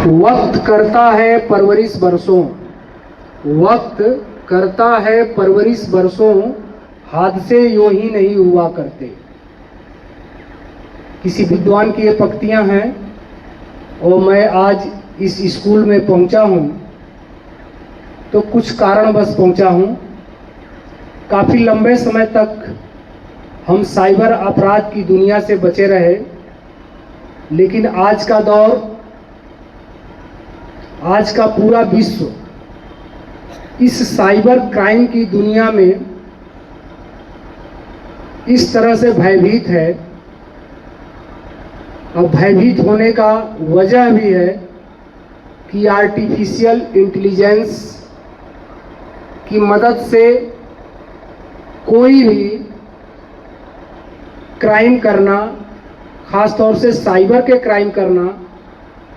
वक्त करता है परवरिश बरसों, वक्त करता है परवरिश बरसों, हादसे यूं ही नहीं हुआ करते। किसी विद्वान की ये पंक्तियां हैं और मैं आज इस स्कूल में पहुंचा हूं तो कुछ कारणवश पहुंचा हूं। काफ़ी लंबे समय तक हम साइबर अपराध की दुनिया से बचे रहे, लेकिन आज का दौर, आज का पूरा विश्व इस साइबर क्राइम की दुनिया में इस तरह से भयभीत है। और भयभीत होने का वजह भी है कि आर्टिफिशियल इंटेलिजेंस की मदद से कोई भी क्राइम करना, ख़ास तौर से साइबर के क्राइम करना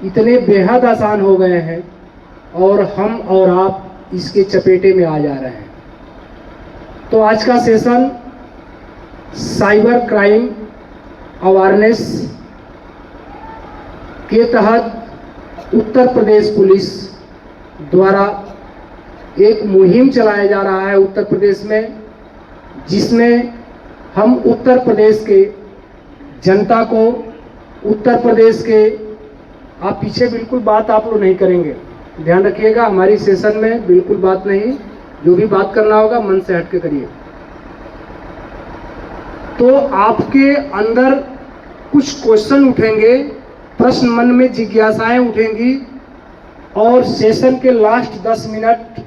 इतने बेहद आसान हो गए हैं और हम और आप इसके चपेटे में आ जा रहे हैं। तो आज का सेशन साइबर क्राइम अवेयरनेस के तहत उत्तर प्रदेश पुलिस द्वारा एक मुहिम चलाया जा रहा है उत्तर प्रदेश में, जिसमें हम उत्तर प्रदेश के जनता को, उत्तर प्रदेश के, आप पीछे बिल्कुल बात आप लोग नहीं करेंगे, ध्यान रखिएगा, हमारी सेशन में बिल्कुल बात नहीं, जो भी बात करना होगा मन से हट के करिए। तो आपके अंदर कुछ क्वेश्चन उठेंगे, प्रश्न मन में जिज्ञासाएं उठेंगी और सेशन के लास्ट 10 मिनट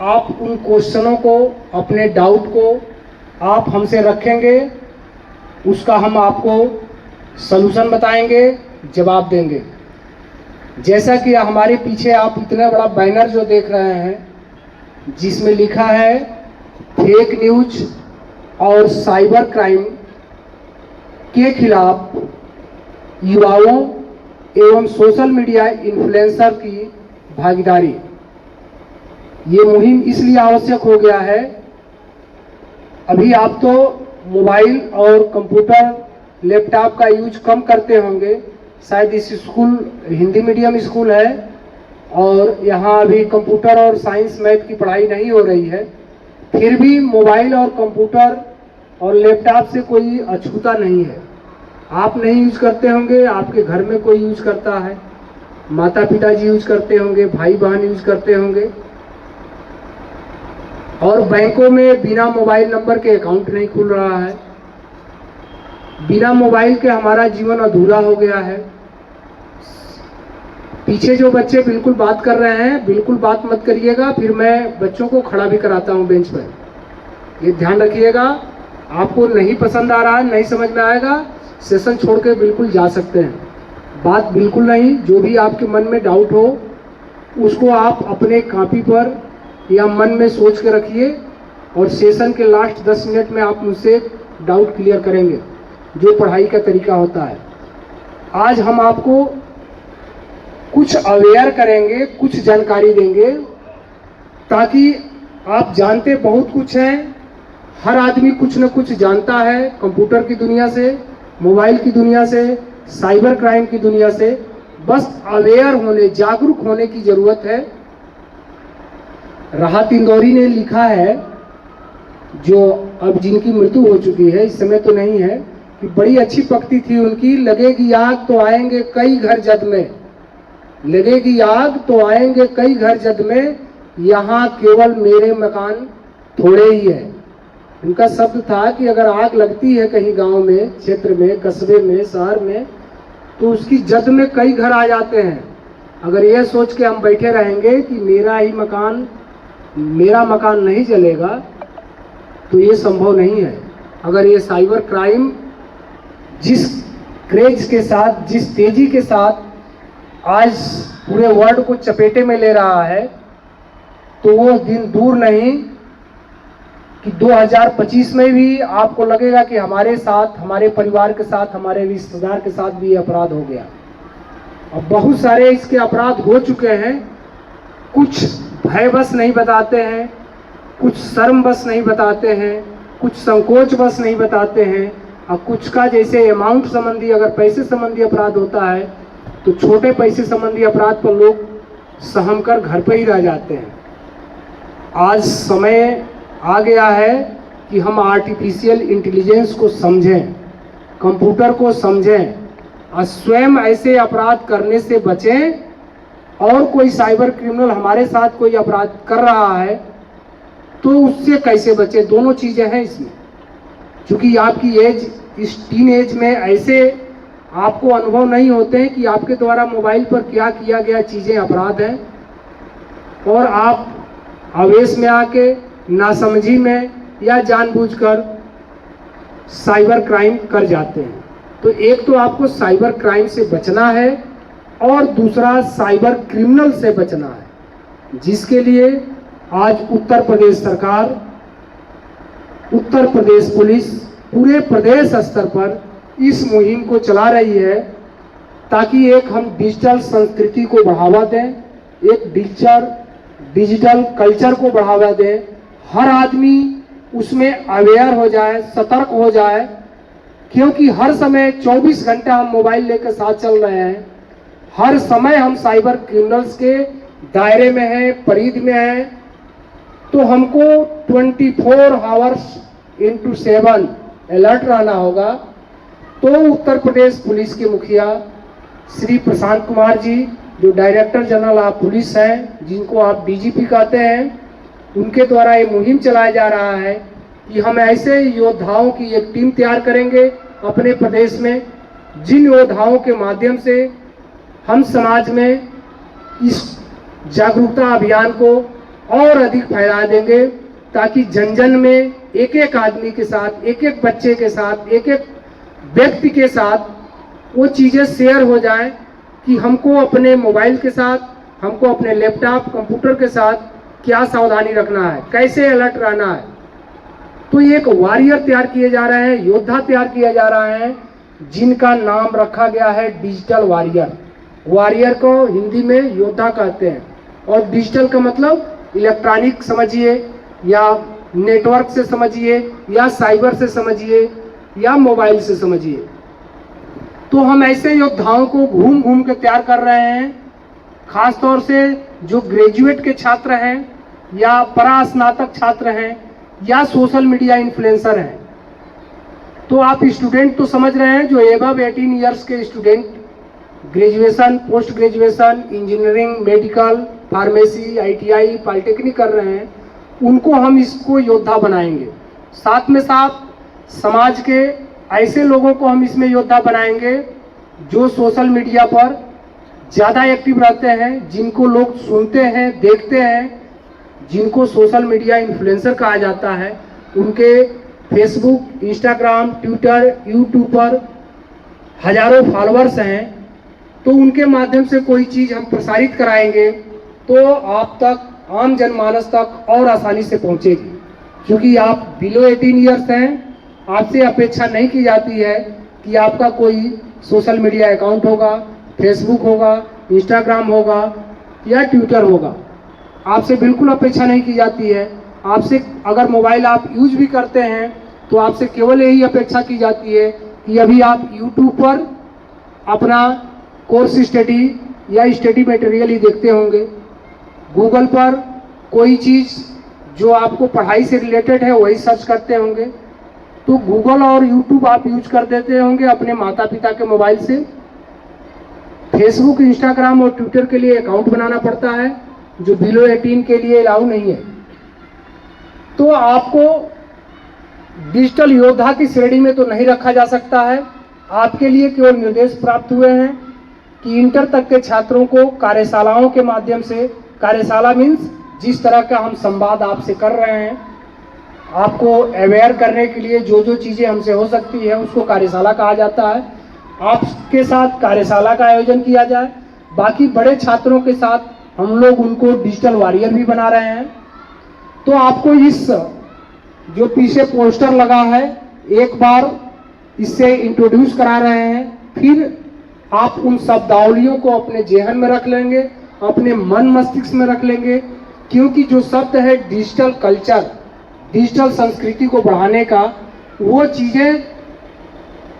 आप उन क्वेश्चनों को, अपने डाउट को आप हमसे रखेंगे, उसका हम आपको सलूशन बताएंगे, जवाब देंगे। जैसा कि हमारे पीछे आप इतना बड़ा बैनर जो देख रहे हैं जिसमें लिखा है फेक न्यूज और साइबर क्राइम के खिलाफ युवाओं एवं सोशल मीडिया इन्फ्लुएंसर की भागीदारी, ये मुहिम इसलिए आवश्यक हो गया है। अभी आप तो मोबाइल और कंप्यूटर, लैपटॉप का यूज कम करते होंगे, शायद इस स्कूल हिंदी मीडियम स्कूल है और यहाँ अभी कंप्यूटर और साइंस मैथ की पढ़ाई नहीं हो रही है, फिर भी मोबाइल और कंप्यूटर और लैपटॉप से कोई अछूता नहीं है। आप नहीं यूज करते होंगे, आपके घर में कोई यूज करता है, माता पिताजी यूज करते होंगे, भाई बहन यूज करते होंगे। और बैंकों में बिना मोबाइल नंबर के अकाउंट नहीं खुल रहा है, बिना मोबाइल के हमारा जीवन अधूरा हो गया है। पीछे जो बच्चे बिल्कुल बात कर रहे हैं, बिल्कुल बात मत करिएगा, फिर मैं बच्चों को खड़ा भी कराता हूं बेंच पर, ये ध्यान रखिएगा। आपको नहीं पसंद आ रहा है, नहीं समझ में आएगा, सेशन छोड़ के बिल्कुल जा सकते हैं, बात बिल्कुल नहीं। जो भी आपके मन में डाउट हो उसको आप अपने कॉपी पर या मन में सोच के रखिए और सेशन के लास्ट 10 मिनट में आप मुझसे डाउट क्लियर करेंगे, जो पढ़ाई का तरीका होता है। आज हम आपको कुछ अवेयर करेंगे, कुछ जानकारी देंगे, ताकि आप जानते बहुत कुछ हैं, हर आदमी कुछ न कुछ जानता है कंप्यूटर की दुनिया से, मोबाइल की दुनिया से, साइबर क्राइम की दुनिया से। बस अवेयर होने, जागरूक होने की ज़रूरत है। राहत इंदौरी ने लिखा है, जो अब जिनकी मृत्यु हो चुकी है, इस समय तो नहीं है, कि बड़ी अच्छी पंक्ति थी उनकी, लगेगी आग तो आएंगे कई घर जद में, लगेगी आग तो आएंगे कई घर जद में, यहाँ केवल मेरे मकान थोड़े ही है। उनका शब्द था कि अगर आग लगती है कहीं गांव में, क्षेत्र में, कस्बे में, शहर में, तो उसकी जद में कई घर आ जाते हैं। अगर ये सोच के हम बैठे रहेंगे कि मेरा मकान नहीं जलेगा, तो ये संभव नहीं है। अगर ये साइबर क्राइम जिस क्रेज के साथ, जिस तेजी के साथ आज पूरे वर्ल्ड को चपेटे में ले रहा है, तो वो दिन दूर नहीं कि 2025 में भी आपको लगेगा कि हमारे साथ, हमारे परिवार के साथ, हमारे रिश्तेदार के साथ भी ये अपराध हो गया। अब बहुत सारे इसके अपराध हो चुके हैं, कुछ भय बस नहीं बताते हैं, कुछ शर्म बस नहीं बताते हैं, कुछ संकोच बस नहीं बताते हैं, और कुछ का जैसे अमाउंट संबंधी, अगर पैसे संबंधी अपराध होता है तो छोटे पैसे संबंधी अपराध पर लोग सहम कर घर पर ही रह जाते हैं। आज समय आ गया है कि हम आर्टिफिशियल इंटेलिजेंस को समझें, कंप्यूटर को समझें और स्वयं ऐसे अपराध करने से बचें। और कोई साइबर क्रिमिनल हमारे साथ कोई अपराध कर रहा है तो उससे कैसे बचे, दोनों चीज़ें हैं इसमें। क्योंकि आपकी एज, इस टीन एज में ऐसे आपको अनुभव नहीं होते हैं कि आपके द्वारा मोबाइल पर क्या किया गया चीज़ें अपराध हैं, और आप आवेश में आके, नासमझी में या जानबूझकर साइबर क्राइम कर जाते हैं। तो एक तो आपको साइबर क्राइम से बचना है और दूसरा साइबर क्रिमिनल से बचना है, जिसके लिए आज उत्तर प्रदेश सरकार, उत्तर प्रदेश पुलिस पूरे प्रदेश स्तर पर इस मुहिम को चला रही है, ताकि एक हम डिजिटल संस्कृति को बढ़ावा दें, एक डिजिटल कल्चर को बढ़ावा दें, हर आदमी उसमें अवेयर हो जाए, सतर्क हो जाए। क्योंकि हर समय 24 घंटा हम मोबाइल लेकर साथ चल रहे हैं, हर समय हम साइबर क्रिमिनल्स के दायरे में हैं, परिध में हैं। तो हमको 24 आवर्स इंटू 7 अलर्ट रहना होगा। तो उत्तर प्रदेश पुलिस के मुखिया श्री प्रशांत कुमार जी, जो डायरेक्टर जनरल ऑफ पुलिस हैं, जिनको आप डीजीपी कहते हैं, उनके द्वारा ये मुहिम चलाया जा रहा है कि हम ऐसे योद्धाओं की एक टीम तैयार करेंगे अपने प्रदेश में, जिन योद्धाओं के माध्यम से हम समाज में इस जागरूकता अभियान को और अधिक फैला देंगे, ताकि जन जन में एक एक आदमी के साथ, एक एक बच्चे के साथ, एक एक व्यक्ति के साथ वो चीज़ें शेयर हो जाएं कि हमको अपने मोबाइल के साथ, हमको अपने लैपटॉप, कंप्यूटर के साथ क्या सावधानी रखना है, कैसे अलर्ट रहना है। तो ये एक वॉरियर तैयार किए जा रहे हैं, योद्धा तैयार किया जा रहा है, जिनका नाम रखा गया है डिजिटल वॉरियर। वॉरियर को हिंदी में योद्धा कहते हैं, और डिजिटल का मतलब इलेक्ट्रॉनिक समझिए, या नेटवर्क से समझिए, या साइबर से समझिए, या मोबाइल से समझिए। तो हम ऐसे योद्धाओं को घूम घूम के तैयार कर रहे हैं, खास तौर से जो ग्रेजुएट के छात्र हैं, या परास्नातक छात्र हैं, या सोशल मीडिया इन्फ्लुएंसर हैं। तो आप स्टूडेंट तो समझ रहे हैं, जो एबव 18 ईयर्स के student graduation, post graduation, engineering, medical, pharmacy, ITI, polytechnic कर रहे हैं, उनको हम इसको योद्धा बनाएंगे। साथ में साथ समाज के ऐसे लोगों को हम इसमें योद्धा बनाएंगे जो सोशल मीडिया पर ज़्यादा एक्टिव रहते हैं, जिनको लोग सुनते हैं, देखते हैं, जिनको सोशल मीडिया इन्फ्लुएंसर कहा जाता है। उनके फेसबुक, इंस्टाग्राम, ट्विटर, यूट्यूब पर हजारों फॉलोअर्स हैं। तो उनके माध्यम से कोई चीज़ हम प्रसारित कराएंगे तो आप तक, आम जनमानस तक और आसानी से पहुंचेगी। क्योंकि आप बिलो 18 ईयर्स हैं, आपसे अपेक्षा नहीं की जाती है कि आपका कोई सोशल मीडिया अकाउंट होगा, फेसबुक होगा, इंस्टाग्राम होगा या ट्विटर होगा। आपसे बिल्कुल अपेक्षा नहीं की जाती है। आपसे अगर मोबाइल आप यूज भी करते हैं तो आपसे केवल यही अपेक्षा की जाती है कि अभी आप यूट्यूब पर अपना कोर्स स्टडी या स्टडी मटेरियल ही देखते होंगे, गूगल पर कोई चीज़ जो आपको पढ़ाई से रिलेटेड है वही सर्च करते होंगे। तो गूगल और यूट्यूब आप यूज कर देते होंगे अपने माता पिता के मोबाइल से। फेसबुक, इंस्टाग्राम और ट्विटर के लिए अकाउंट बनाना पड़ता है, जो बिलो 18 के लिए अलाउ नहीं है। तो आपको डिजिटल योद्धा की श्रेणी में तो नहीं रखा जा सकता है। आपके लिए केवल निर्देश प्राप्त हुए हैं कि इंटर तक के छात्रों को कार्यशालाओं के माध्यम से, कार्यशाला मीन्स जिस तरह का हम संवाद आपसे कर रहे हैं, आपको अवेयर करने के लिए जो जो चीज़ें हमसे हो सकती है उसको कार्यशाला कहा जाता है। आपके साथ कार्यशाला का आयोजन किया जाए। बाकी बड़े छात्रों के साथ हम लोग उनको डिजिटल वॉरियर भी बना रहे हैं। तो आपको इस जो पीछे पोस्टर लगा है, एक बार इससे इंट्रोड्यूस करा रहे हैं, फिर आप उन शब्दावलियों को अपने जेहन में रख लेंगे, अपने मन मस्तिष्क में रख लेंगे। क्योंकि जो शब्द है डिजिटल कल्चर, डिजिटल संस्कृति को बढ़ाने का, वो चीज़ें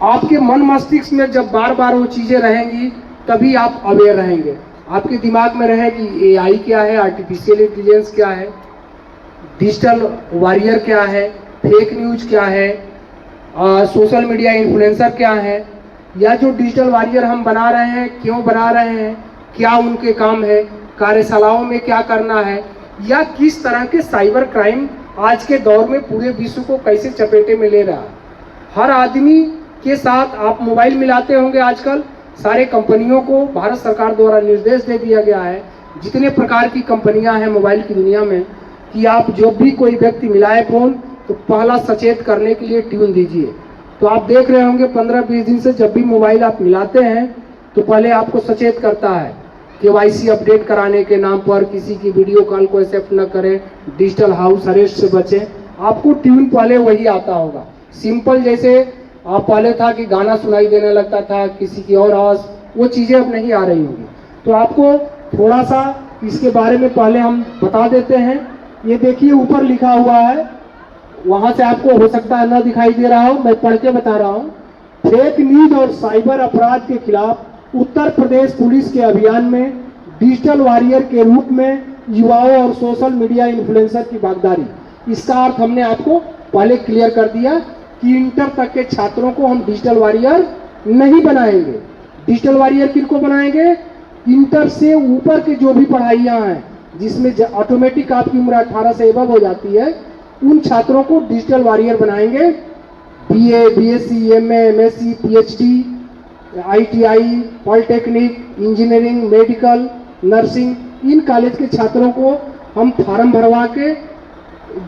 आपके मन मस्तिष्क में जब बार बार वो चीज़ें रहेंगी तभी आप अवेयर रहेंगे। आपके दिमाग में रहे कि एआई क्या है, आर्टिफिशियल इंटेलिजेंस क्या है, डिजिटल वॉरियर क्या है, फेक न्यूज क्या है, सोशल मीडिया इन्फ्लुएंसर क्या है, या जो डिजिटल वॉरियर हम बना रहे हैं क्यों बना रहे हैं, क्या उनके काम है, कार्यशालाओं में क्या करना है, या किस तरह के साइबर क्राइम आज के दौर में पूरे विश्व को कैसे चपेटे में ले रहा है। हर आदमी के साथ आप मोबाइल मिलाते होंगे आजकल। सारे कंपनियों को भारत सरकार द्वारा निर्देश दे दिया गया है, जितने प्रकार की कंपनियां हैं मोबाइल की दुनिया में, कि आप जब भी कोई व्यक्ति मिलाए फ़ोन तो पहला सचेत करने के लिए ट्यून दीजिए। तो आप देख रहे होंगे 15-20 दिन से जब भी मोबाइल आप मिलाते हैं तो पहले आपको सचेत करता है KYC अपडेट कराने के नाम पर किसी की वीडियो कॉल को एक्सेप्ट न करें, डिजिटल हाउस अरेस्ट से बचें। आपको ट्यून पहले वही आता होगा। सिंपल जैसे आप पहले था कि गाना सुनाई देने लगता था, किसी की और आवाज़, वो चीज़ें अब नहीं आ रही होंगी। तो आपको थोड़ा सा इसके बारे में पहले हम बता देते हैं। ये देखिए ऊपर लिखा हुआ है, वहाँ से आपको हो सकता है ना दिखाई दे रहा हो, मैं पढ़ के बता रहा हूँ। फेक न्यूज और साइबर अपराध के खिलाफ उत्तर प्रदेश पुलिस के अभियान में डिजिटल वॉरियर के रूप में युवाओं और सोशल मीडिया इन्फ्लुएंसर की भागीदारी। इसका अर्थ हमने आपको पहले क्लियर कर दिया कि इंटर तक के छात्रों को हम डिजिटल वॉरियर नहीं बनाएंगे। डिजिटल वॉरियर किनको बनाएंगे? इंटर से ऊपर के जो भी पढ़ाइयाँ हैं जिसमें ऑटोमेटिक आपकी उम्र 18 से एबव हो जाती है, उन छात्रों को डिजिटल वॉरियर बनाएंगे। BA, BSc, MA, MSc, PhD, ITI, polytechnic, engineering, medical, nursing, in college के छात्रों को हम फार्म भरवा के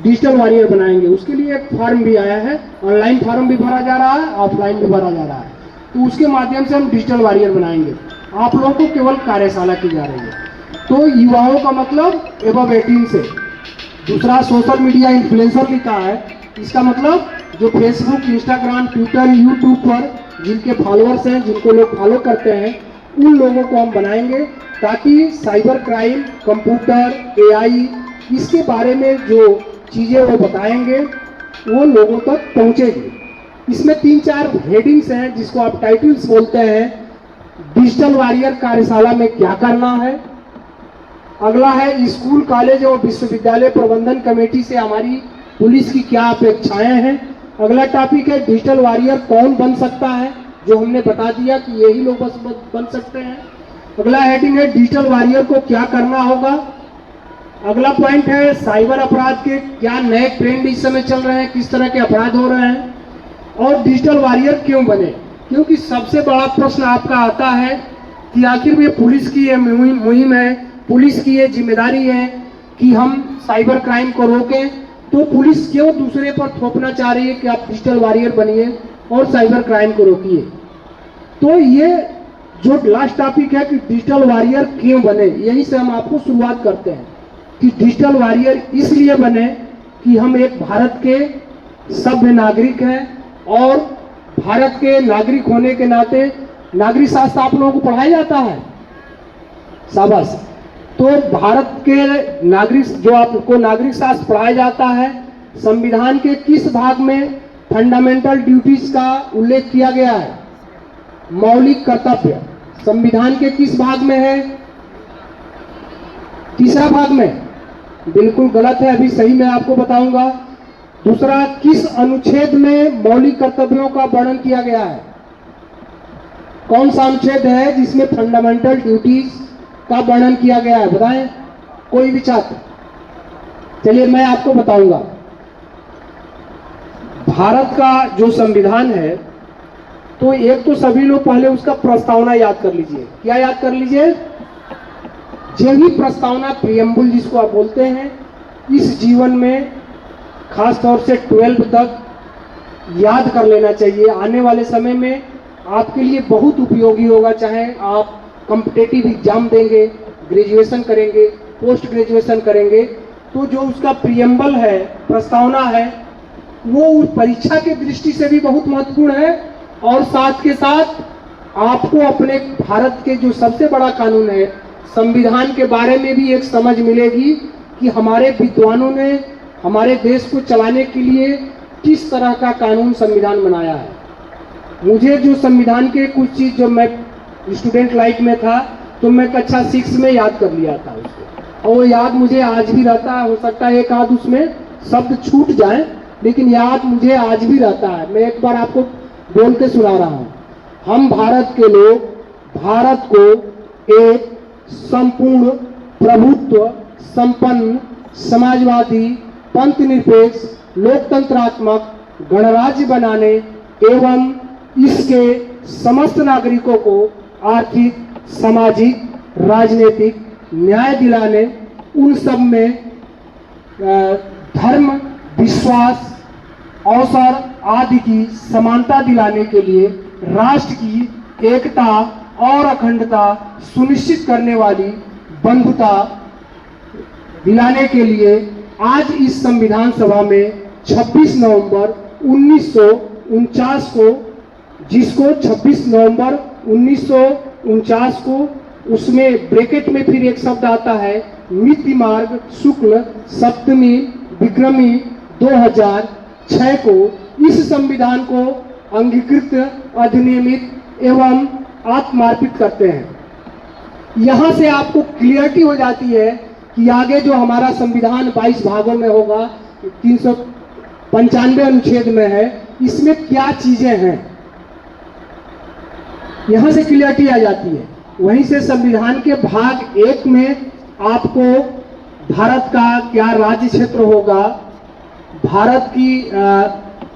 डिजिटल वॉरियर बनाएंगे। उसके लिए एक फॉर्म भी आया है, ऑनलाइन फॉर्म भी भरा जा रहा है, ऑफलाइन भी भरा जा रहा है। तो उसके माध्यम से हम डिजिटल वॉरियर बनाएंगे। आप लोगों को केवल कार्यशाला की जा रही है। तो युवाओं का मतलब एबव 18 से। दूसरा सोशल मीडिया इन्फ्लुएंसर लिखा है, इसका मतलब जो फेसबुक, इंस्टाग्राम, ट्विटर, यूट्यूब पर जिनके फॉलोअर्स हैं, जिनको लोग फॉलो करते हैं, उन लोगों को हम बनाएंगे ताकि साइबर क्राइम, कंप्यूटर, AI, इसके बारे में जो चीज़ें वो बताएंगे वो लोगों तक पहुंचेगी। इसमें 3-4 हेडिंग्स हैं जिसको आप टाइटल्स बोलते हैं। डिजिटल वॉरियर कार्यशाला में क्या करना है। अगला है स्कूल, कॉलेज और विश्वविद्यालय प्रबंधन कमेटी से हमारी पुलिस की क्या अपेक्षाएं हैं। अगला टॉपिक है डिजिटल वॉरियर कौन बन सकता है, जो हमने बता दिया कि यही लोग बस बन सकते हैं। अगला हेडिंग है डिजिटल वॉरियर को क्या करना होगा। अगला पॉइंट है साइबर अपराध के क्या नए ट्रेंड इस समय चल रहे हैं, किस तरह के अपराध हो रहे हैं, और डिजिटल वॉरियर क्यों बने। क्योंकि सबसे बड़ा प्रश्न आपका आता है कि आखिर ये पुलिस की ये मुहिम है, पुलिस की ये जिम्मेदारी है कि हम साइबर क्राइम को रोकें, तो पुलिस क्यों दूसरे पर थोपना चाह रही है कि आप डिजिटल वॉरियर बनिए और साइबर क्राइम को रोकिए। तो ये जो लास्ट टॉपिक है कि डिजिटल वॉरियर क्यों बने, यहीं से हम आपको शुरुआत करते हैं कि डिजिटल वॉरियर इसलिए बने कि हम एक भारत के सभ्य नागरिक हैं, और भारत के नागरिक होने के नाते नागरिक शास्त्र आप लोगों को पढ़ाया जाता है, शाबाश। तो भारत के नागरिक, जो आपको नागरिक शास्त्र पढ़ाया जाता है, संविधान के किस भाग में फंडामेंटल ड्यूटीज का उल्लेख किया गया है? मौलिक कर्तव्य संविधान के किस भाग में है? तीसरा भाग में। बिल्कुल गलत है, अभी सही मैं आपको बताऊंगा। दूसरा, किस अनुच्छेद में मौलिक कर्तव्यों का वर्णन किया गया है? कौन सा अनुच्छेद है जिसमें फंडामेंटल ड्यूटीज का वर्णन किया गया है? बताएं कोई भी छात्र। चलिए मैं आपको बताऊंगा। भारत का जो संविधान है, तो एक तो सभी लोग पहले उसका प्रस्तावना याद कर लीजिए। क्या याद कर लीजिए? यही प्रस्तावना, प्रियम्बुल जिसको आप बोलते हैं, इस जीवन में खास तौर से 12th तक याद कर लेना चाहिए। आने वाले समय में आपके लिए बहुत उपयोगी होगा। चाहे आप कॉम्पिटिटिव एग्जाम देंगे, ग्रेजुएशन करेंगे, पोस्ट ग्रेजुएशन करेंगे, तो जो उसका प्रियम्बल है, प्रस्तावना है, वो उस परीक्षा की दृष्टि से भी बहुत महत्वपूर्ण है। और साथ के साथ आपको अपने भारत के जो सबसे बड़ा कानून है, संविधान के बारे में भी एक समझ मिलेगी कि हमारे विद्वानों ने हमारे देश को चलाने के लिए किस तरह का कानून, संविधान बनाया है। मुझे जो संविधान के कुछ चीज़ जो मैं स्टूडेंट लाइफ में था तो मैं कक्षा 6 में याद कर लिया था उसको, और वो याद मुझे आज भी रहता है। हो सकता है एक आध उसमें शब्द छूट जाए, लेकिन याद मुझे आज भी रहता है। मैं एक बार आपको बोल के सुना रहा हूँ। हम भारत के लोग भारत को एक संपूर्ण प्रभुत्व संपन्न समाजवादी पंथ निरपेक्ष लोकतंत्रात्मक गणराज्य बनाने एवं इसके समस्त नागरिकों को आर्थिक सामाजिक राजनीतिक न्याय दिलाने, उन सब में धर्म विश्वास अवसर आदि की समानता दिलाने के लिए राष्ट्र की एकता और अखंडता सुनिश्चित करने वाली बंधुता दिलाने के लिए आज इस संविधान सभा में 26 नवंबर 1949 को, जिसको 26 नवंबर 1949 को, उसमें ब्रैकेट में फिर एक शब्द आता है मिति मार्ग शुक्ल सप्तमी विक्रमी 2006 को, इस संविधान को अंगीकृत अधिनियमित एवं आत्मार्पित करते हैं। यहाँ से आपको क्लियरिटी हो जाती है कि आगे जो हमारा संविधान 22 भागों में होगा, 395 अनुच्छेद में है, इसमें क्या चीजें हैं, यहाँ से क्लियरिटी आ जाती है। वहीं से संविधान के भाग 1 में आपको भारत का क्या राज्य क्षेत्र होगा, भारत की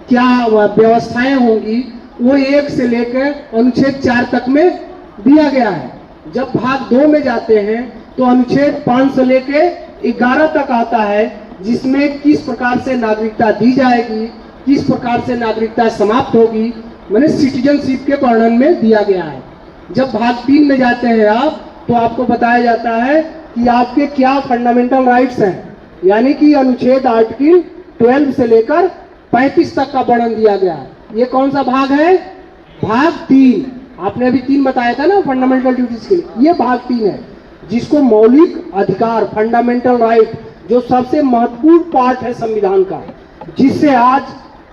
क्या व्यवस्थाएं होंगी, वो 1 से लेकर अनुच्छेद 4 तक में दिया गया है। जब भाग 2 में जाते हैं तो अनुच्छेद 5 से लेकर 11 तक आता है, जिसमें किस प्रकार से नागरिकता दी जाएगी, किस प्रकार से नागरिकता समाप्त होगी, मैंने सिटीजनशिप के वर्णन में दिया गया है। जब भाग 3 में जाते हैं आप, तो आपको बताया जाता है कि आपके क्या फंडामेंटल राइट्स हैं, यानी कि अनुच्छेद आर्टिकल 12 से लेकर 35 तक का वर्णन दिया गया है। ये कौन सा भाग है? भाग 3। आपने अभी 3 बताया था ना फंडामेंटल ड्यूटीज के लिए, ये भाग 3 है, जिसको मौलिक अधिकार फंडामेंटल राइट, जो सबसे महत्वपूर्ण पार्ट है संविधान का, जिससे आज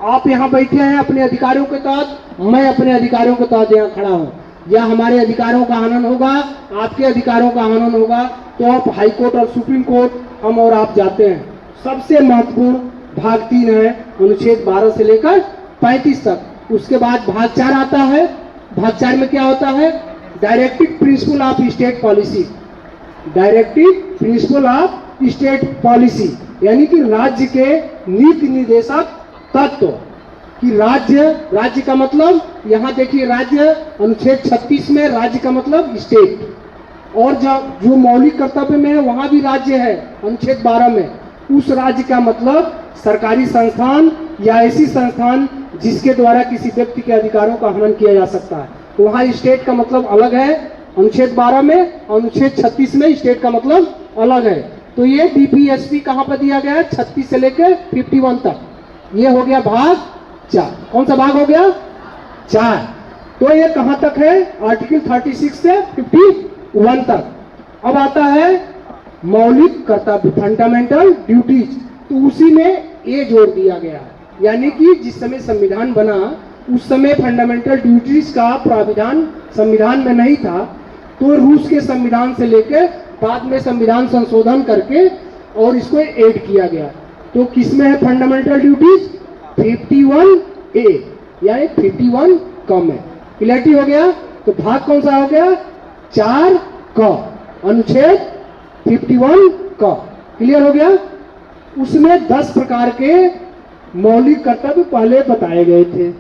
आप यहाँ बैठे हैं अपने अधिकारों के तहत, मैं अपने अधिकारों के तहत यहाँ खड़ा हूँ, या हमारे अधिकारों का हनन होगा, आपके अधिकारों का हनन होगा, तो आप हाई कोर्ट और सुप्रीम कोर्ट हम और आप जाते हैं। सबसे महत्वपूर्ण भाग 3 है, अनुच्छेद 12 से लेकर 35 तक। उसके बाद भाग 4 आता है। भाग 4 में क्या होता है? Directive principle of state policy. Directive principle of state policy यानी कि राज्य के नीति निर्देशक तत्व कि राज्य का मतलब, यहाँ देखिए राज्य अनुच्छेद 36 में राज्य का मतलब स्टेट, और जो मौलिक कर्तव्य में है वहां भी राज्य है अनुच्छेद 12 में। उस राज्य का मतलब सरकारी संस्थान या ऐसी संस्थान जिसके द्वारा किसी व्यक्ति के अधिकारों का हनन किया जा सकता है, तो वहाँ स्टेट का मतलब अलग है अनुच्छेद 12 में, अनुच्छेद 36 में स्टेट का मतलब अलग है। तो ये डीपीएसपी कहाँ पर दिया गया है? 36 से लेकर 51 तक। ये हो गया भाग 4। कौन सा भाग हो गया? 4। तो ये कहाँ तक है? आर्टिकल 36 से 51 तक। अब आता है मौलिक कर्तव्य फंडामेंटल ड्यूटीज, तो उसी में ये जोड़ दिया गया है, यानी कि जिस समय संविधान बना उस समय फंडामेंटल ड्यूटीज का प्राविधान संविधान में नहीं था, तो रूस के संविधान से लेकर बाद में संविधान संशोधन करके और इसको ऐड किया गया। तो किसमें है फंडामेंटल ड्यूटीज? 51A, यानी 51 कम है। क्लियरिटी हो गया? तो भाग कौन सा हो गया? 4 का अनुच्छेद 51 का। क्लियर हो गया? उसमें 10 प्रकार के मौलिक कर्तव्य पहले बताए गए थे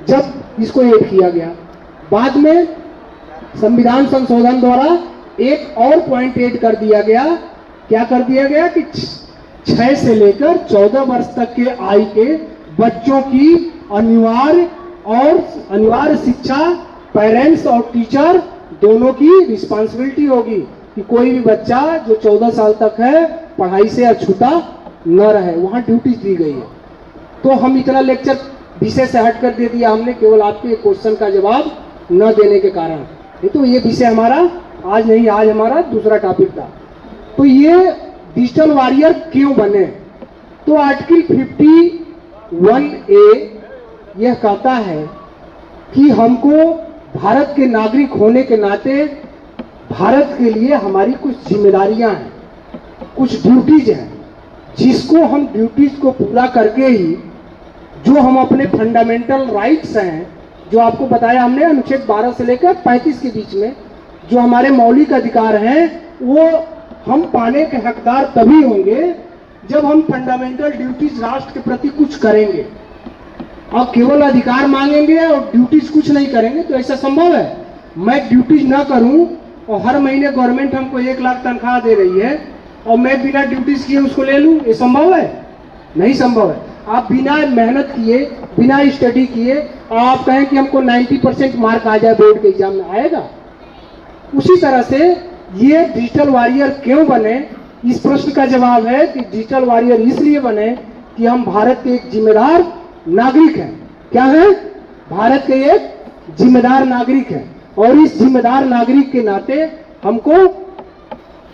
जब इसको ऐड किया गया। बाद में संविधान संशोधन द्वारा एक और पॉइंट ऐड कर दिया गया। क्या कर दिया गया कि 6 से लेकर 14 वर्ष तक के आयु के बच्चों की अनिवार्य शिक्षा पेरेंट्स और टीचर दोनों की रिस्पांसिबिलिटी होगी कि कोई भी बच्चा जो 14 साल तक है पढ़ाई से अछूता न रहे, वहां ड्यूटी दी गई है। तो हम इतना लेक्चर विषय से हट कर दे दिया हमने, केवल आपके क्वेश्चन का जवाब न देने के कारण। नहीं तो ये विषय हमारा आज नहीं, आज हमारा दूसरा टॉपिक था। तो ये डिजिटल वॉरियर क्यों बने? तो आर्टिकल 51A यह कहता है कि हमको भारत के नागरिक होने के नाते भारत के लिए हमारी कुछ जिम्मेदारियां हैं, कुछ ड्यूटीज हैं, जिसको हम ड्यूटीज को पूरा करके ही जो हम अपने फंडामेंटल राइट्स हैं, जो आपको बताया हमने अनुच्छेद 12 से लेकर 35 के बीच में जो हमारे मौलिक अधिकार हैं, वो हम पाने के हकदार तभी होंगे जब हम फंडामेंटल ड्यूटीज राष्ट्र के प्रति कुछ करेंगे। और केवल अधिकार मांगेंगे और ड्यूटीज कुछ नहीं करेंगे तो ऐसा संभव है? मैं ड्यूटीज ना करूं और हर महीने गवर्नमेंट हमको 1 लाख तनख्वाह दे रही है और मैं बिना ड्यूटीज किए उसको ले लूं, ये संभव है? नहीं संभव है। आप बिना मेहनत किए, बिना स्टडी किए और आप कहें कि हमको 90% मार्क आ जाए बोर्ड के एग्जाम में, आएगा? उसी तरह से ये डिजिटल वॉरियर क्यों बने, इस प्रश्न का जवाब है कि डिजिटल वॉरियर इसलिए बने कि हम भारत के एक जिम्मेदार नागरिक हैं। क्या है? भारत के एक जिम्मेदार नागरिक हैं और इस जिम्मेदार नागरिक के नाते हमको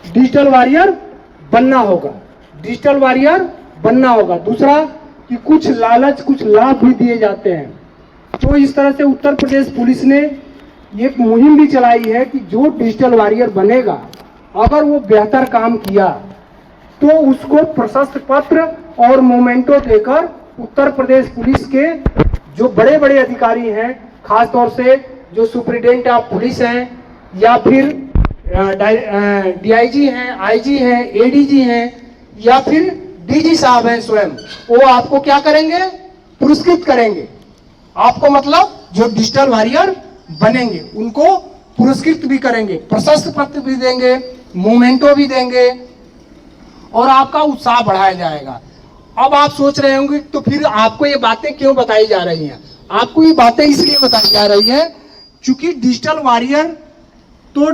डिजिटल वॉरियर बनना होगा, डिजिटल वॉरियर बनना होगा। दूसरा कि कुछ लालच, कुछ लाभ भी दिए जाते हैं। तो इस तरह से उत्तर प्रदेश पुलिस ने एक मुहिम भी चलाई है कि जो डिजिटल वॉरियर बनेगा, अगर वो बेहतर काम किया तो उसको प्रशस्ति पत्र और मोमेंटो देकर उत्तर प्रदेश पुलिस के जो बड़े बड़े अधिकारी हैं, खासतौर से जो सुप्रिटेंडेंट ऑफ पुलिस हैं या फिर डीआईजी हैं, आईजी हैं, एडीजी हैं या फिर डीजी साहब हैं स्वयं, वो आपको क्या करेंगे? पुरस्कृत करेंगे। आपको मतलब जो डिजिटल वॉरियर बनेंगे उनको पुरस्कृत भी करेंगे, प्रशस्ति पत्र भी देंगे, मोमेंटो भी देंगे और आपका उत्साह बढ़ाया जाएगा। अब आप सोच रहे होंगे तो फिर आपको ये बातें क्यों बताई जा रही हैं? आपको ये बातें इसलिए बताई जा रही है क्योंकि डिजिटल वॉरियर तो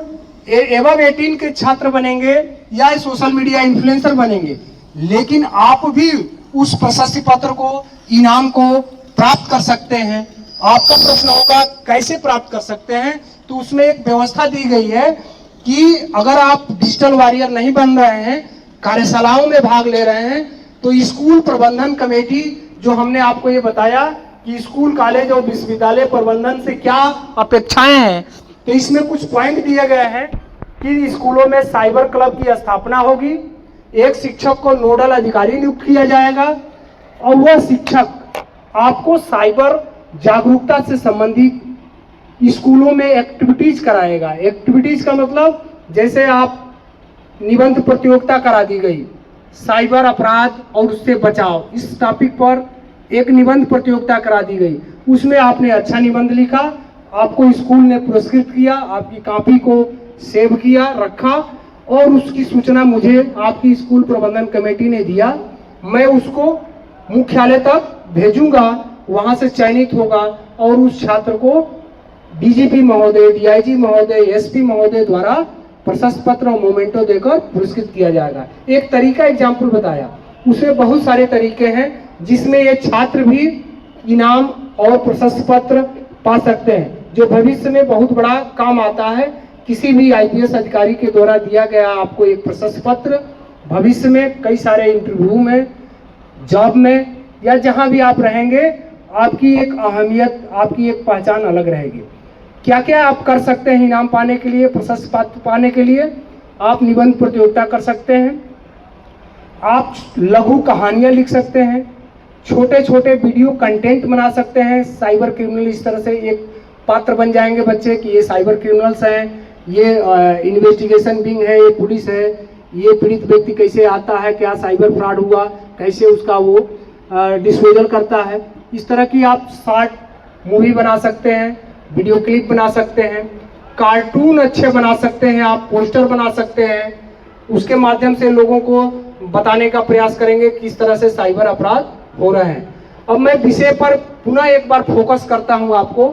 एबव 18 के छात्र बनेंगे या सोशल मीडिया इन्फ्लुएंसर बनेंगे, लेकिन आप भी उस प्रशस्ति पत्र को, इनाम को प्राप्त कर सकते हैं। आपका प्रश्न होगा कैसे प्राप्त कर सकते हैं? तो उसमें एक व्यवस्था दी गई है कि अगर आप डिजिटल वॉरियर नहीं बन रहे हैं, कार्यशालाओं में भाग ले रहे हैं, तो स्कूल प्रबंधन कमेटी, जो हमने आपको ये बताया कि स्कूल, कॉलेज और विश्वविद्यालय प्रबंधन से क्या अपेक्षाएं हैं, तो इसमें कुछ पॉइंट दिए गए हैं कि स्कूलों में साइबर क्लब की स्थापना होगी, एक शिक्षक को नोडल अधिकारी नियुक्त किया जाएगा और वह शिक्षक आपको साइबर जागरूकता से संबंधित स्कूलों में एक्टिविटीज कराएगा। एक्टिविटीज का मतलब जैसे आप निबंध प्रतियोगिता करा दी गई, साइबर अपराध और उससे बचाव, इस टॉपिक पर एक निबंध प्रतियोगिता करा दी गई। उसमें आपने अच्छा निबंध लिखा, आपको स्कूल ने पुरस्कृत किया, आपकी कॉपी को सेव किया, रखा और उसकी सूचना मुझे आपकी स्कूल प्रबंधन कमेटी ने दिया। मैं उसको मुख्यालय तक भेजूंगा, वहां से चयनित होगा और उस छात्र को डीजीपी महोदय, डीआईजी महोदय, एसपी महोदय द्वारा प्रशस्ति पत्र और मोमेंटो देकर पुरस्कृत किया जाएगा। एक तरीका एग्जाम्पल बताया, उसमें बहुत सारे तरीके हैं जिसमें ये छात्र भी इनाम और प्रशस्ति पत्र पा सकते हैं, जो भविष्य में बहुत बड़ा काम आता है। किसी भी आईपीएस अधिकारी के द्वारा दिया गया आपको एक प्रशस्ति पत्र भविष्य में कई सारे इंटरव्यू में, जॉब में या जहां भी आप रहेंगे, आपकी एक अहमियत, आपकी एक पहचान अलग रहेगी। क्या क्या आप कर सकते हैं इनाम पाने के लिए, प्रशस्ति पत्र पाने के लिए? आप निबंध प्रतियोगिता कर सकते हैं, आप लघु कहानियां लिख सकते हैं, छोटे छोटे वीडियो कंटेंट बना सकते हैं। साइबर क्रिमिनल इस तरह से एक पात्र बन जाएंगे बच्चे कि ये साइबर क्रिमिनल्स हैं, ये इन्वेस्टिगेशन विंग है, ये पुलिस है, ये पीड़ित व्यक्ति कैसे आता है, क्या साइबर फ्रॉड हुआ, कैसे उसका वो डिस्पोजल करता है। इस तरह की आप शॉर्ट मूवी बना सकते हैं, वीडियो क्लिप बना सकते हैं, कार्टून अच्छे बना सकते हैं, आप पोस्टर बना सकते हैं। उसके माध्यम से लोगों को बताने का प्रयास करेंगे किस तरह से साइबर अपराध हो रहे हैं। अब मैं विषय पर पुनः एक बार फोकस करता हूं आपको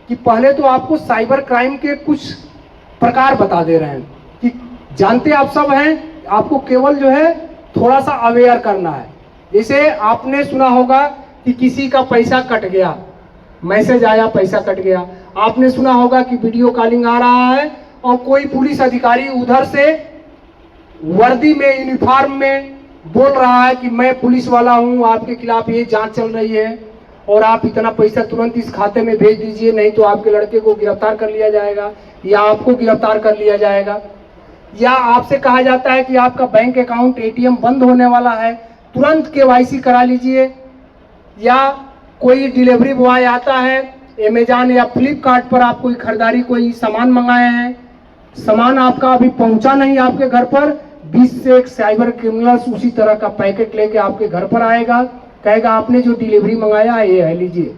कि पहले तो आपको साइबर क्राइम के कुछ प्रकार बता दे रहे हैं कि जानते आप सब हैं, आपको केवल जो है थोड़ा सा अवेयर करना है। जैसे आपने सुना होगा कि किसी का पैसा कट गया, मैसेज आया, पैसा कट गया। आपने सुना होगा कि वीडियो कॉलिंग आ रहा है और कोई पुलिस अधिकारी उधर से वर्दी में, यूनिफॉर्म में बोल रहा है कि मैं पुलिस वाला हूं, आपके खिलाफ ये जांच चल रही है और आप इतना पैसा तुरंत इस खाते में भेज दीजिए, नहीं तो आपके लड़के को गिरफ्तार कर लिया जाएगा या आपको गिरफ्तार कर लिया जाएगा। या आपसे कहा जाता है कि आपका बैंक अकाउंट एटीएम बंद होने वाला है, तुरंत केवाईसी करा लीजिए। या कोई डिलीवरी बॉय आता है, अमेजॉन या फ्लिपकार्ट पर आप कोई खरीदारी कोई सामान मंगाए हैं, सामान आपका अभी पहुंचा नहीं आपके घर पर, 20 से एक साइबर क्रिमिनल्स उसी तरह का पैकेट लेके आपके घर पर आएगा, कहेगा आपने जो डिलीवरी मंगाया है ये है लीजिए।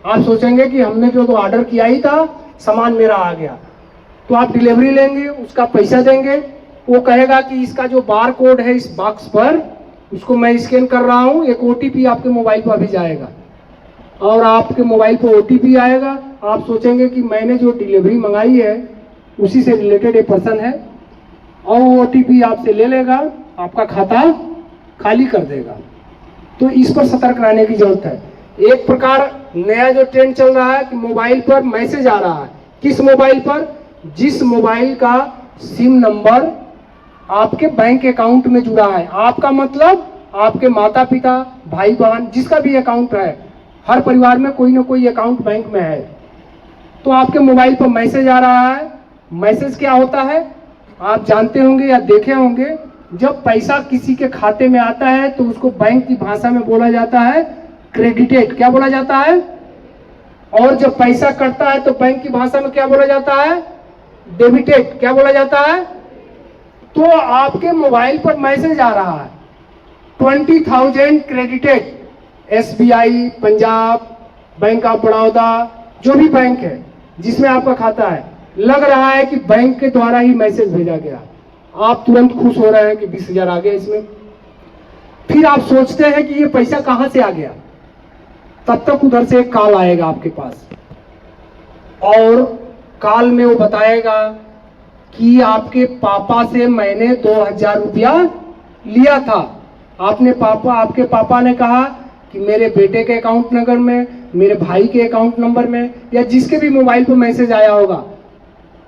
आप सोचेंगे कि हमने जो तो ऑर्डर किया ही था, सामान मेरा आ गया। तो आप डिलीवरी लेंगे, उसका पैसा देंगे, वो कहेगा कि इसका जो बार कोड है इस बॉक्स पर, उसको मैं स्कैन कर रहा हूँ, एक ओटीपी आपके मोबाइल पर अभी जाएगा और आपके मोबाइल पर ओटीपी आएगा। आप सोचेंगे कि मैंने जो डिलीवरी मंगाई है उसी से रिलेटेड एक पर्सन है, और वो ओटीपी आपसे ले लेगा, आपका खाता खाली कर देगा। तो इस पर सतर्क रहने की जरूरत है। एक प्रकार नया जो ट्रेंड चल रहा है कि मोबाइल पर मैसेज आ रहा है। किस मोबाइल पर? जिस मोबाइल का सिम नंबर आपके बैंक अकाउंट में जुड़ा है। आपका मतलब आपके माता पिता, भाई बहन, जिसका भी अकाउंट है, हर परिवार में कोई ना कोई अकाउंट बैंक में है। तो आपके मोबाइल पर मैसेज आ रहा है। मैसेज क्या होता है आप जानते होंगे या देखे होंगे। जब पैसा किसी के खाते में आता है तो उसको बैंक की भाषा में बोला जाता है क्रेडिटेड। क्या बोला जाता है? और जब पैसा कटता है तो बैंक की भाषा में क्या बोला जाता है? डेबिटेड। क्या बोला जाता है? तो आपके मोबाइल पर मैसेज आ रहा है 20,000 credited. SBI, Punjab, bank of Baroda, जो भी बैंक है जिसमें आपका खाता है, लग रहा है कि बैंक के द्वारा ही मैसेज भेजा गया। आप तुरंत खुश हो रहे हैं कि 20,000 आ गया इसमें। फिर आप सोचते हैं कि ये पैसा कहां से आ गया। तब तक उधर से एक कॉल आएगा आपके पास, और कॉल में वो बताएगा कि आपके पापा से मैंने 2,000 रुपया लिया था। आपके पापा ने कहा कि मेरे बेटे के अकाउंट नंबर में, मेरे भाई के अकाउंट नंबर में, या जिसके भी मोबाइल पर मैसेज आया होगा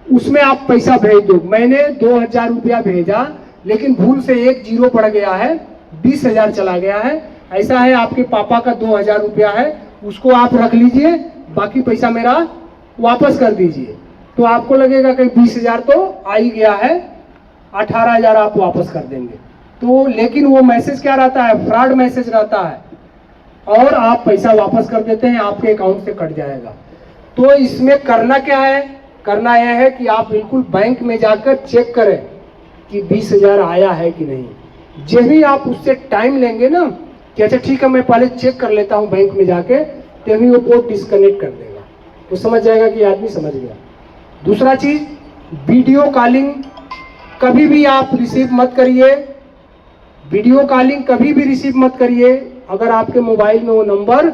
उसमें आप पैसा भेज दो। मैंने 2,000 रुपया भेजा, लेकिन भूल से एक जीरो पड़ गया है, 20,000 चला गया है। ऐसा है, आपके पापा का 2,000 रुपया है, उसको आप रख लीजिए, बाकी पैसा मेरा वापस कर दीजिए। तो आपको लगेगा कि 20,000 तो आ ही गया है, 18,000 आप वापस कर देंगे। तो लेकिन वो मैसेज क्या रहता है? फ्रॉड मैसेज रहता है, और आप पैसा वापस कर देते हैं, आपके अकाउंट से कट जाएगा। तो इसमें करना क्या है? करना यह है कि आप बिल्कुल बैंक में जाकर चेक करें कि 20,000 आया है कि नहीं। जब भी आप उससे टाइम लेंगे ना कि अच्छा ठीक है मैं पहले चेक कर लेता हूं बैंक में जाके, तभी वो कोड डिस्कनेक्ट कर देगा। वो समझ जाएगा कि आदमी समझ गया। दूसरा चीज, वीडियो कॉलिंग कभी भी आप रिसीव मत करिए। वीडियो कॉलिंग कभी भी रिसीव मत करिए अगर आपके मोबाइल में वो नंबर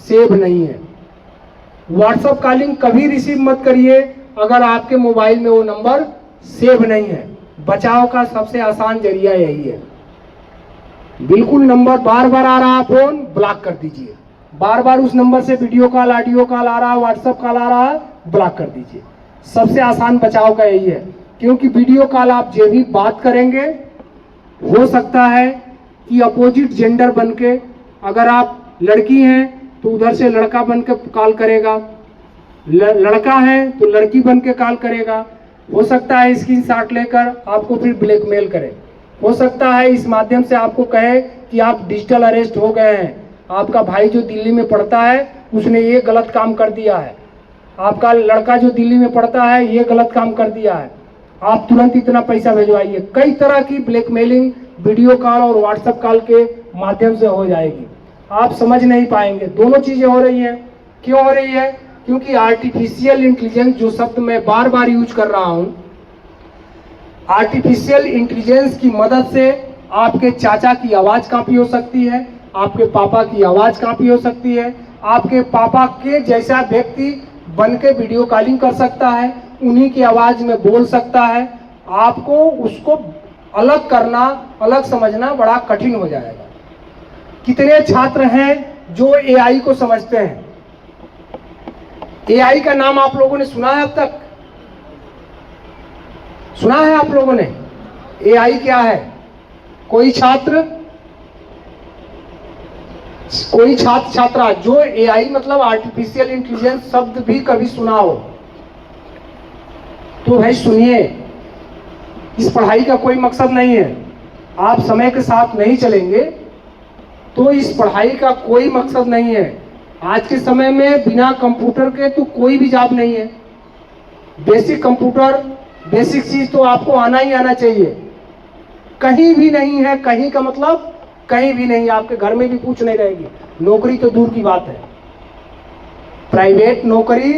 सेव नहीं है। व्हाट्सएप कॉलिंग कभी रिसीव मत करिए अगर आपके मोबाइल में वो नंबर सेव नहीं है। बचाव का सबसे आसान जरिया यही है। बिल्कुल नंबर बार बार आ रहा फोन, ब्लॉक कर दीजिए। बार बार उस नंबर से वीडियो कॉल, ऑडियो कॉल आ रहा है, व्हाट्सएप कॉल आ रहा है, ब्लॉक कर दीजिए। सबसे आसान बचाव का यही है, क्योंकि वीडियो कॉल आप जब भी बात करेंगे, हो सकता है कि अपोजिट जेंडर बनके, अगर आप लड़की हैं तो उधर से लड़का बनके कॉल करेगा, लड़का है तो लड़की बनके कॉल करेगा। हो सकता है स्क्रीनशॉट लेकर आपको फिर ब्लैकमेल करे। हो सकता है इस माध्यम से आपको कहे कि आप डिजिटल अरेस्ट हो गए हैं, आपका भाई जो दिल्ली में पढ़ता है उसने ये गलत काम कर दिया है, आपका लड़का जो दिल्ली में पढ़ता है ये गलत काम कर दिया है, आप तुरंत इतना पैसा भिजवाइए। कई तरह की ब्लैकमेलिंग वीडियो कॉल और व्हाट्सएप कॉल के माध्यम से हो जाएगी। आप समझ नहीं पाएंगे। दोनों चीजें हो रही हैं। क्यों हो रही है? क्योंकि आर्टिफिशियल इंटेलिजेंस, जो शब्द मैं बार बार यूज कर रहा हूं, आर्टिफिशियल इंटेलिजेंस की मदद से आपके चाचा की आवाज कॉपी हो सकती है, आपके पापा की आवाज कॉपी हो सकती है, आपके पापा के जैसा व्यक्ति बन के वीडियो कॉलिंग कर सकता है, उन्हीं की आवाज में बोल सकता है। आपको उसको अलग करना, अलग समझना बड़ा कठिन हो जाएगा। कितने छात्र हैं जो एआई को समझते हैं? एआई का नाम आप लोगों ने सुना है? अब तक सुना है आप लोगों ने? एआई क्या है? कोई छात्र कोई छात्र छात्रा जो एआई मतलब आर्टिफिशियल इंटेलिजेंस शब्द भी कभी सुना हो तो भाई सुनिए, इस पढ़ाई का कोई मकसद नहीं है। आप समय के साथ नहीं चलेंगे तो इस पढ़ाई का कोई मकसद नहीं है। आज के समय में बिना कंप्यूटर के तो कोई भी जॉब नहीं है। बेसिक कंप्यूटर, बेसिक चीज तो आपको आना ही आना चाहिए। कहीं भी नहीं है, कहीं का मतलब कहीं भी नहीं, आपके घर में भी पूछ नहीं रहेगी। नौकरी तो दूर की बात है, प्राइवेट नौकरी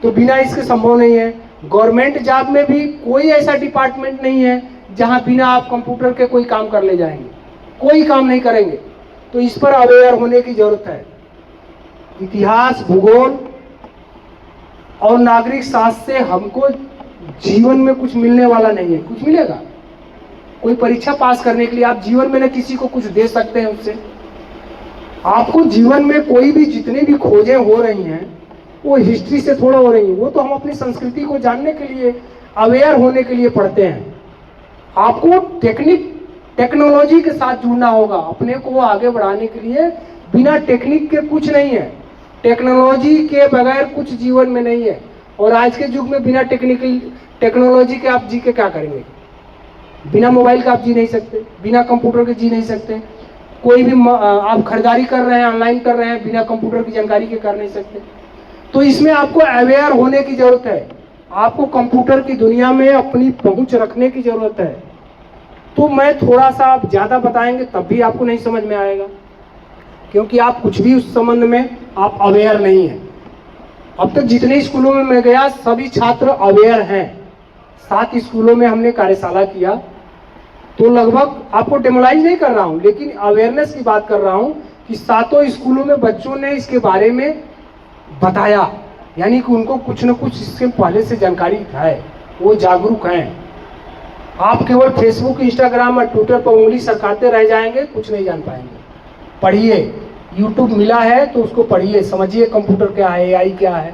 तो बिना इसके संभव नहीं है। गवर्नमेंट जॉब में भी कोई ऐसा डिपार्टमेंट नहीं है जहां बिना आप कंप्यूटर के कोई काम कर ले जाएंगे, कोई काम नहीं करेंगे। तो इस पर अवेयर होने की जरूरत है। इतिहास, भूगोल और नागरिक शास्त्र से हमको जीवन में कुछ मिलने वाला नहीं है। कुछ मिलेगा? कोई परीक्षा पास करने के लिए आप जीवन में न किसी को कुछ दे सकते हैं उससे। आपको जीवन में कोई भी जितनी भी खोजें हो रही हैं वो हिस्ट्री से थोड़ा हो रही है, वो तो हम अपनी संस्कृति को जानने के लिए, अवेयर होने के लिए पढ़ते हैं। आपको टेक्नोलॉजी के साथ जुड़ना होगा। अपने को आगे बढ़ाने के लिए बिना टेक्निक के कुछ नहीं है। टेक्नोलॉजी के बगैर कुछ जीवन में नहीं है। और आज के युग में बिना टेक्नोलॉजी के आप जी के क्या करेंगे? बिना मोबाइल का आप जी नहीं सकते, बिना कंप्यूटर के जी नहीं सकते। कोई भी आप खरीदारी कर रहे हैं, ऑनलाइन कर रहे हैं, बिना कंप्यूटर की जानकारी के कर नहीं सकते। तो इसमें आपको अवेयर होने की जरूरत है। आपको कंप्यूटर की दुनिया में अपनी पहुंच रखने की जरूरत है। तो मैं थोड़ा सा आप ज्यादा बताएंगे तब भी आपको नहीं समझ में आएगा, क्योंकि आप कुछ भी उस संबंध में आप अवेयर नहीं है। अब तक जितने स्कूलों में मैं गया सभी छात्र अवेयर हैं। 7 स्कूलों में हमने कार्यशाला किया, तो लगभग आपको डेमोलाइज नहीं कर रहा हूं, लेकिन अवेयरनेस की बात कर रहा हूं कि 7 स्कूलों में बच्चों ने इसके बारे में बताया, यानी कि उनको कुछ न कुछ इसके पहले से जानकारी है, वो जागरूक हैं। आप केवल फेसबुक, इंस्टाग्राम और ट्विटर पर उंगली सरकाते रह जाएंगे, कुछ नहीं जान पाएंगे। पढ़िए, यूट्यूब मिला है तो उसको पढ़िए, समझिए कंप्यूटर क्या है, एआई क्या है।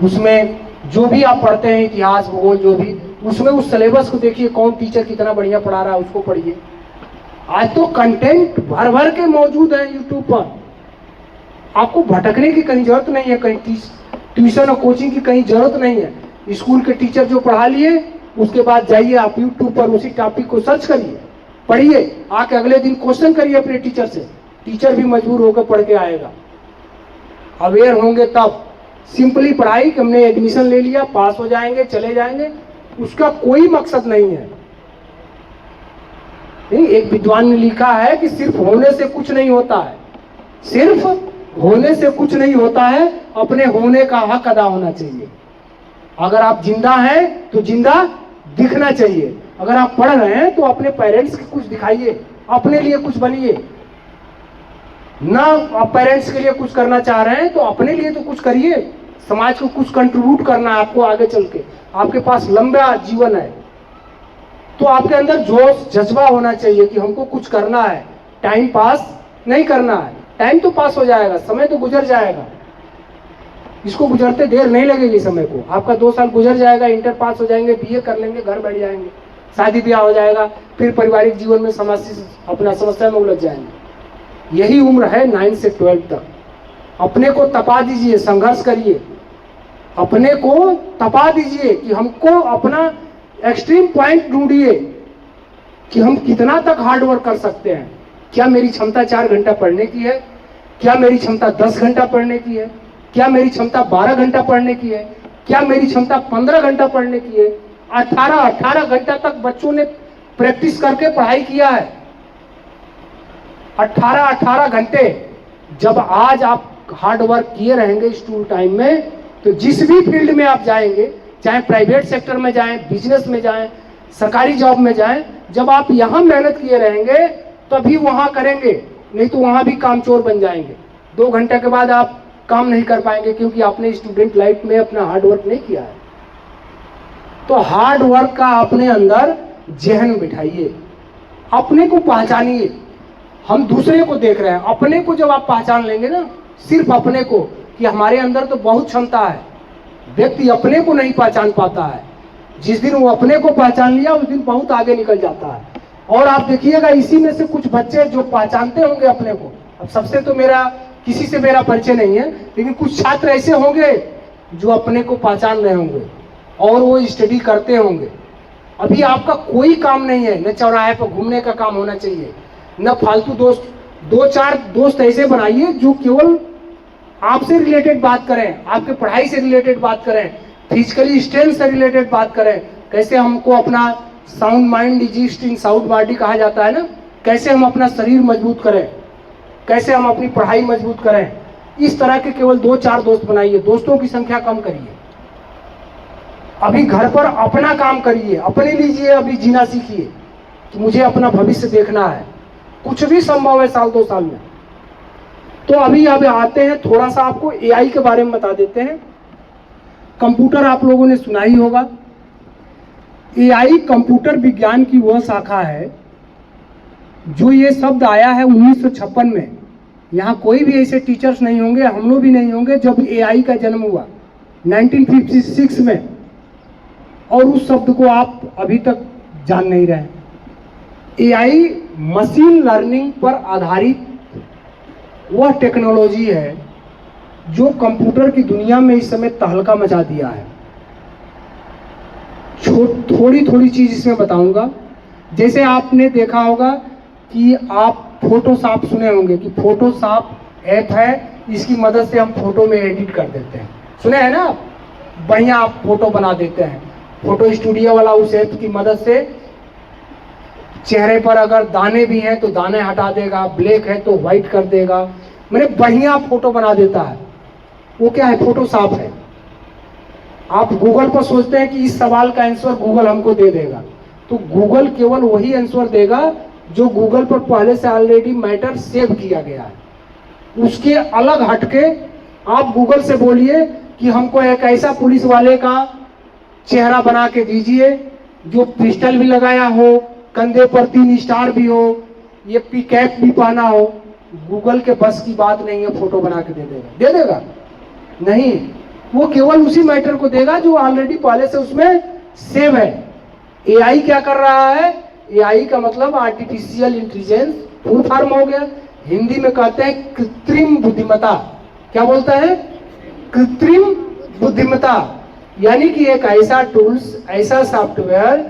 उसमें जो भी आप पढ़ते हैं, इतिहास, भूगोल, जो भी, उसमें उस सिलेबस को देखिए, कौन टीचर कितना बढ़िया पढ़ा रहा है, उसको पढ़िए। आज तो कंटेंट भर भर के मौजूद है यूट्यूब पर। आपको भटकने की कहीं जरूरत नहीं है, कहीं ट्यूशन और कोचिंग की कहीं जरूरत नहीं है। स्कूल के टीचर जो पढ़ा लिए, उसके बाद जाइए आप यूट्यूब पर उसी टॉपिक को सर्च करिए, पढ़िए, आके अगले दिन क्वेश्चन करिए अपने टीचर से। टीचर भी मजबूर होकर पढ़ के आएगा। अवेयर होंगे तब। सिंपली पढ़ाई कि हमने एडमिशन ले लिया, पास हो जाएंगे, चले जाएंगे, उसका कोई मकसद नहीं है। एक विद्वान ने लिखा है कि सिर्फ होने से कुछ नहीं होता है, सिर्फ होने से कुछ नहीं होता है, अपने होने का हक अदा होना चाहिए। अगर आप जिंदा हैं तो जिंदा दिखना चाहिए। अगर आप पढ़ रहे हैं तो अपने पेरेंट्स को कुछ दिखाइए, अपने लिए कुछ बनिए। ना आप पेरेंट्स के लिए कुछ करना चाह रहे हैं तो अपने लिए तो कुछ करिए। समाज को कुछ कंट्रीब्यूट करना है आपको आगे चल के। आपके पास लंबा जीवन है तो आपके अंदर जोश, जज्बा होना चाहिए कि हमको कुछ करना है, टाइम पास नहीं करना है। टाइम तो पास हो जाएगा, समय तो गुजर जाएगा, इसको गुजरते देर नहीं लगेगी समय को। आपका 2 साल गुजर जाएगा, इंटर पास हो जाएंगे, बीए कर लेंगे, घर बैठ जाएंगे, शादी ब्याह हो जाएगा, फिर पारिवारिक जीवन में अपना समस्या में उलझ जाएंगे। यही उम्र है 9 से 12 तक। अपने को तपा दीजिए, संघर्ष करिए, अपने को तपा दीजिए कि हमको अपना एक्सट्रीम पॉइंट ढूंढिए कि हम कितना तक हार्ड वर्क कर सकते हैं। क्या मेरी क्षमता 4 घंटा पढ़ने की है? क्या मेरी क्षमता 10 घंटा पढ़ने की है? क्या मेरी क्षमता 12 घंटा पढ़ने की है? क्या मेरी क्षमता 15 घंटा पढ़ने की है? 18 घंटा तक बच्चों ने प्रैक्टिस करके पढ़ाई किया है। 18 घंटे। जब आज आप हार्ड वर्क किए रहेंगे स्कूल टाइम में, तो जिस भी फील्ड में आप जाएंगे, चाहे प्राइवेट सेक्टर में जाएं, बिजनेस में जाएं, सरकारी जॉब में जाएं, जब आप यहाँ मेहनत किए रहेंगे तभी वहां करेंगे, नहीं तो वहां भी कामचोर बन जाएंगे। 2 घंटे के बाद आप काम नहीं कर पाएंगे क्योंकि आपने स्टूडेंट लाइफ में अपना हार्ड वर्क नहीं किया है। तो हार्ड वर्क का अपने अंदर जहन बिठाइए, अपने को पहचानिए। हम दूसरे को देख रहे हैं, अपने को जब आप पहचान लेंगे ना, सिर्फ अपने को, कि हमारे अंदर तो बहुत क्षमता है। व्यक्ति अपने को नहीं पहचान पाता है। जिस दिन वो अपने को पहचान लिया उस दिन बहुत आगे निकल जाता है। और आप देखिएगा इसी में से कुछ बच्चे जो पहचानते होंगे अपने को, अब सबसे तो किसी से मेरा परिचय नहीं है, लेकिन कुछ छात्र ऐसे होंगे जो अपने को पहचान रहे होंगे और वो स्टडी करते होंगे। अभी आपका कोई काम नहीं है, न चौराहे पर घूमने का काम होना चाहिए, न फालतू दोस्त। 2-4 दोस्त ऐसे बनाइए जो केवल आपसे रिलेटेड बात करें, आपके पढ़ाई से रिलेटेड बात करें, फिजिकली स्ट्रेंथ से रिलेटेड बात करें। कैसे हमको अपना sound mind is in sound body कहा जाता है ना, कैसे हम अपना शरीर मजबूत करें, कैसे हम अपनी पढ़ाई मजबूत करें। इस तरह के केवल 2-4 दोस्त बनाइए, दोस्तों की संख्या कम करिए। अभी घर पर अपना काम करिए, अपने लीजिए, अभी जीना सीखिए कि मुझे अपना भविष्य देखना है। कुछ भी संभव है साल 2 साल में। तो अभी अब आते हैं, थोड़ा सा आपको एआई के बारे में बता देते हैं। कंप्यूटर आप लोगों ने सुना ही होगा। एआई कंप्यूटर विज्ञान की वह शाखा है जो ये शब्द आया है 1956 में। यहाँ कोई भी ऐसे टीचर्स नहीं होंगे, हम लोग भी नहीं होंगे जब एआई का जन्म हुआ 1956 में, और उस शब्द को आप अभी तक जान नहीं रहे। एआई मशीन लर्निंग पर आधारित वह टेक्नोलॉजी है जो कंप्यूटर की दुनिया में इस समय तहलका मचा दिया है। थोड़ी चीज इसमें बताऊंगा। जैसे आपने देखा होगा कि आप फोटोशॉप सुने होंगे कि फोटोशॉप ऐप है, इसकी मदद से हम फोटो में एडिट कर देते हैं, सुने हैं ना आप? बढ़िया आप फोटो बना देते हैं। फोटो स्टूडियो वाला उस ऐप की मदद से चेहरे पर अगर दाने भी हैं तो दाने हटा देगा, ब्लैक है तो व्हाइट कर देगा, मैंने बढ़िया फोटो बना देता है। वो क्या है? फोटोशॉप है। आप गूगल पर सोचते हैं कि इस सवाल का आंसर गूगल हमको दे देगा, तो गूगल केवल वही आंसर देगा जो गूगल पर पहले से ऑलरेडी मैटर सेव किया गया है। उसके अलग हटके आप गूगल से बोलिए कि हमको एक ऐसा पुलिस वाले का चेहरा बना के दीजिए जो पिस्टल भी लगाया हो, कंधे पर 3 स्टार भी हो, ये कैप भी पहना हो। गूगल के बस की बात नहीं है, फोटो बना के दे देगा नहीं, वो केवल उसी मैटर को देगा जो ऑलरेडी पहले से उसमें सेव है। एआई क्या कर रहा है? एआई का मतलब आर्टिफिशियल इंटेलिजेंस, फुल फॉर्म हो गया। हिंदी में कहते हैं कृत्रिम बुद्धिमत्ता। क्या बोलता है? कृत्रिम बुद्धिमत्ता, यानी कि एक ऐसा टूल्स, ऐसा सॉफ्टवेयर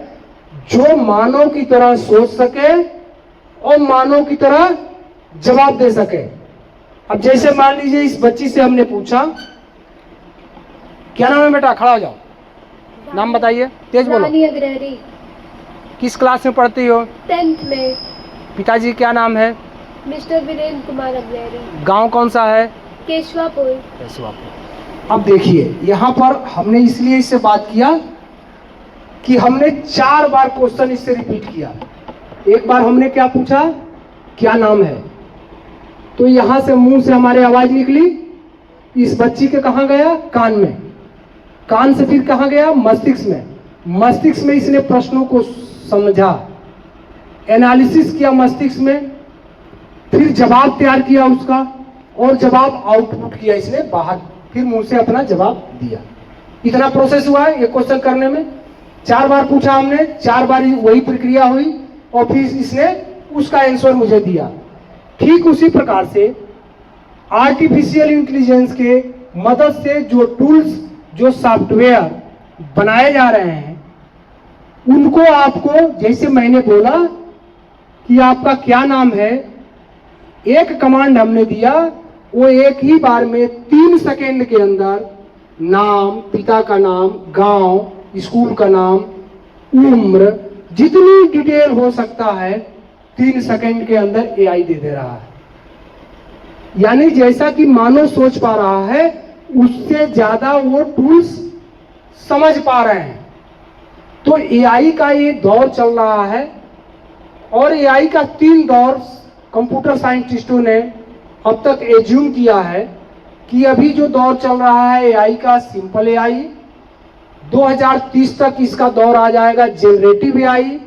जो मानव की तरह सोच सके और मानव की तरह जवाब दे सके। अब जैसे मान लीजिए इस बच्ची से हमने पूछा, क्या नाम है बेटा? खड़ा हो जाओ, नाम बताइए, तेज बोलो। रानी अग्रहरी। किस क्लास में पढ़ती हो? 10th में। पिताजी क्या नाम है? मिस्टर वीरेंद्र कुमार अग्रहरी। गांव कौन सा है? केशवापुर। केशवापुर। अब देखिए, यहाँ पर हमने इसलिए इससे बात किया कि हमने 4 बार क्वेश्चन इससे रिपीट किया। एक बार हमने क्या पूछा? क्या नाम है? तो यहाँ से मुंह से हमारे आवाज निकली, इस बच्ची के कहाँ गया? कान में। कान से फिर कहाँ गया? मस्तिष्क में। मस्तिष्क में इसने प्रश्नों को समझा, एनालिसिस किया मस्तिष्क में, फिर जवाब तैयार किया उसका, और जवाब आउटपुट किया इसने बाहर, फिर मुंह से अपना जवाब दिया। इतना प्रोसेस हुआ है ये क्वेश्चन करने में। 4 बार पूछा हमने, 4 बार वही प्रक्रिया हुई, और फिर इसने उसका आंसर मुझे दिया। ठीक उसी प्रकार से आर्टिफिशियल इंटेलिजेंस के मदद से जो टूल्स, जो सॉफ्टवेयर बनाए जा रहे हैं, उनको आपको, जैसे मैंने बोला कि आपका क्या नाम है, एक कमांड हमने दिया, वो एक ही बार में 3 सेकेंड के अंदर नाम, पिता का नाम, गांव, स्कूल का नाम, उम्र, जितनी डिटेल हो सकता है 3 सेकेंड के अंदर एआई दे रहा है। यानी जैसा कि मानव सोच पा रहा है, उससे ज्यादा वो टूल्स समझ पा रहे हैं। तो एआई का ये दौर चल रहा है, और एआई का 3 दौर कंप्यूटर साइंटिस्टों ने अब तक एज्यूम किया है कि अभी जो दौर चल रहा है एआई का, सिंपल एआई, 2030 तक इसका दौर आ जाएगा जनरेटिव एआई,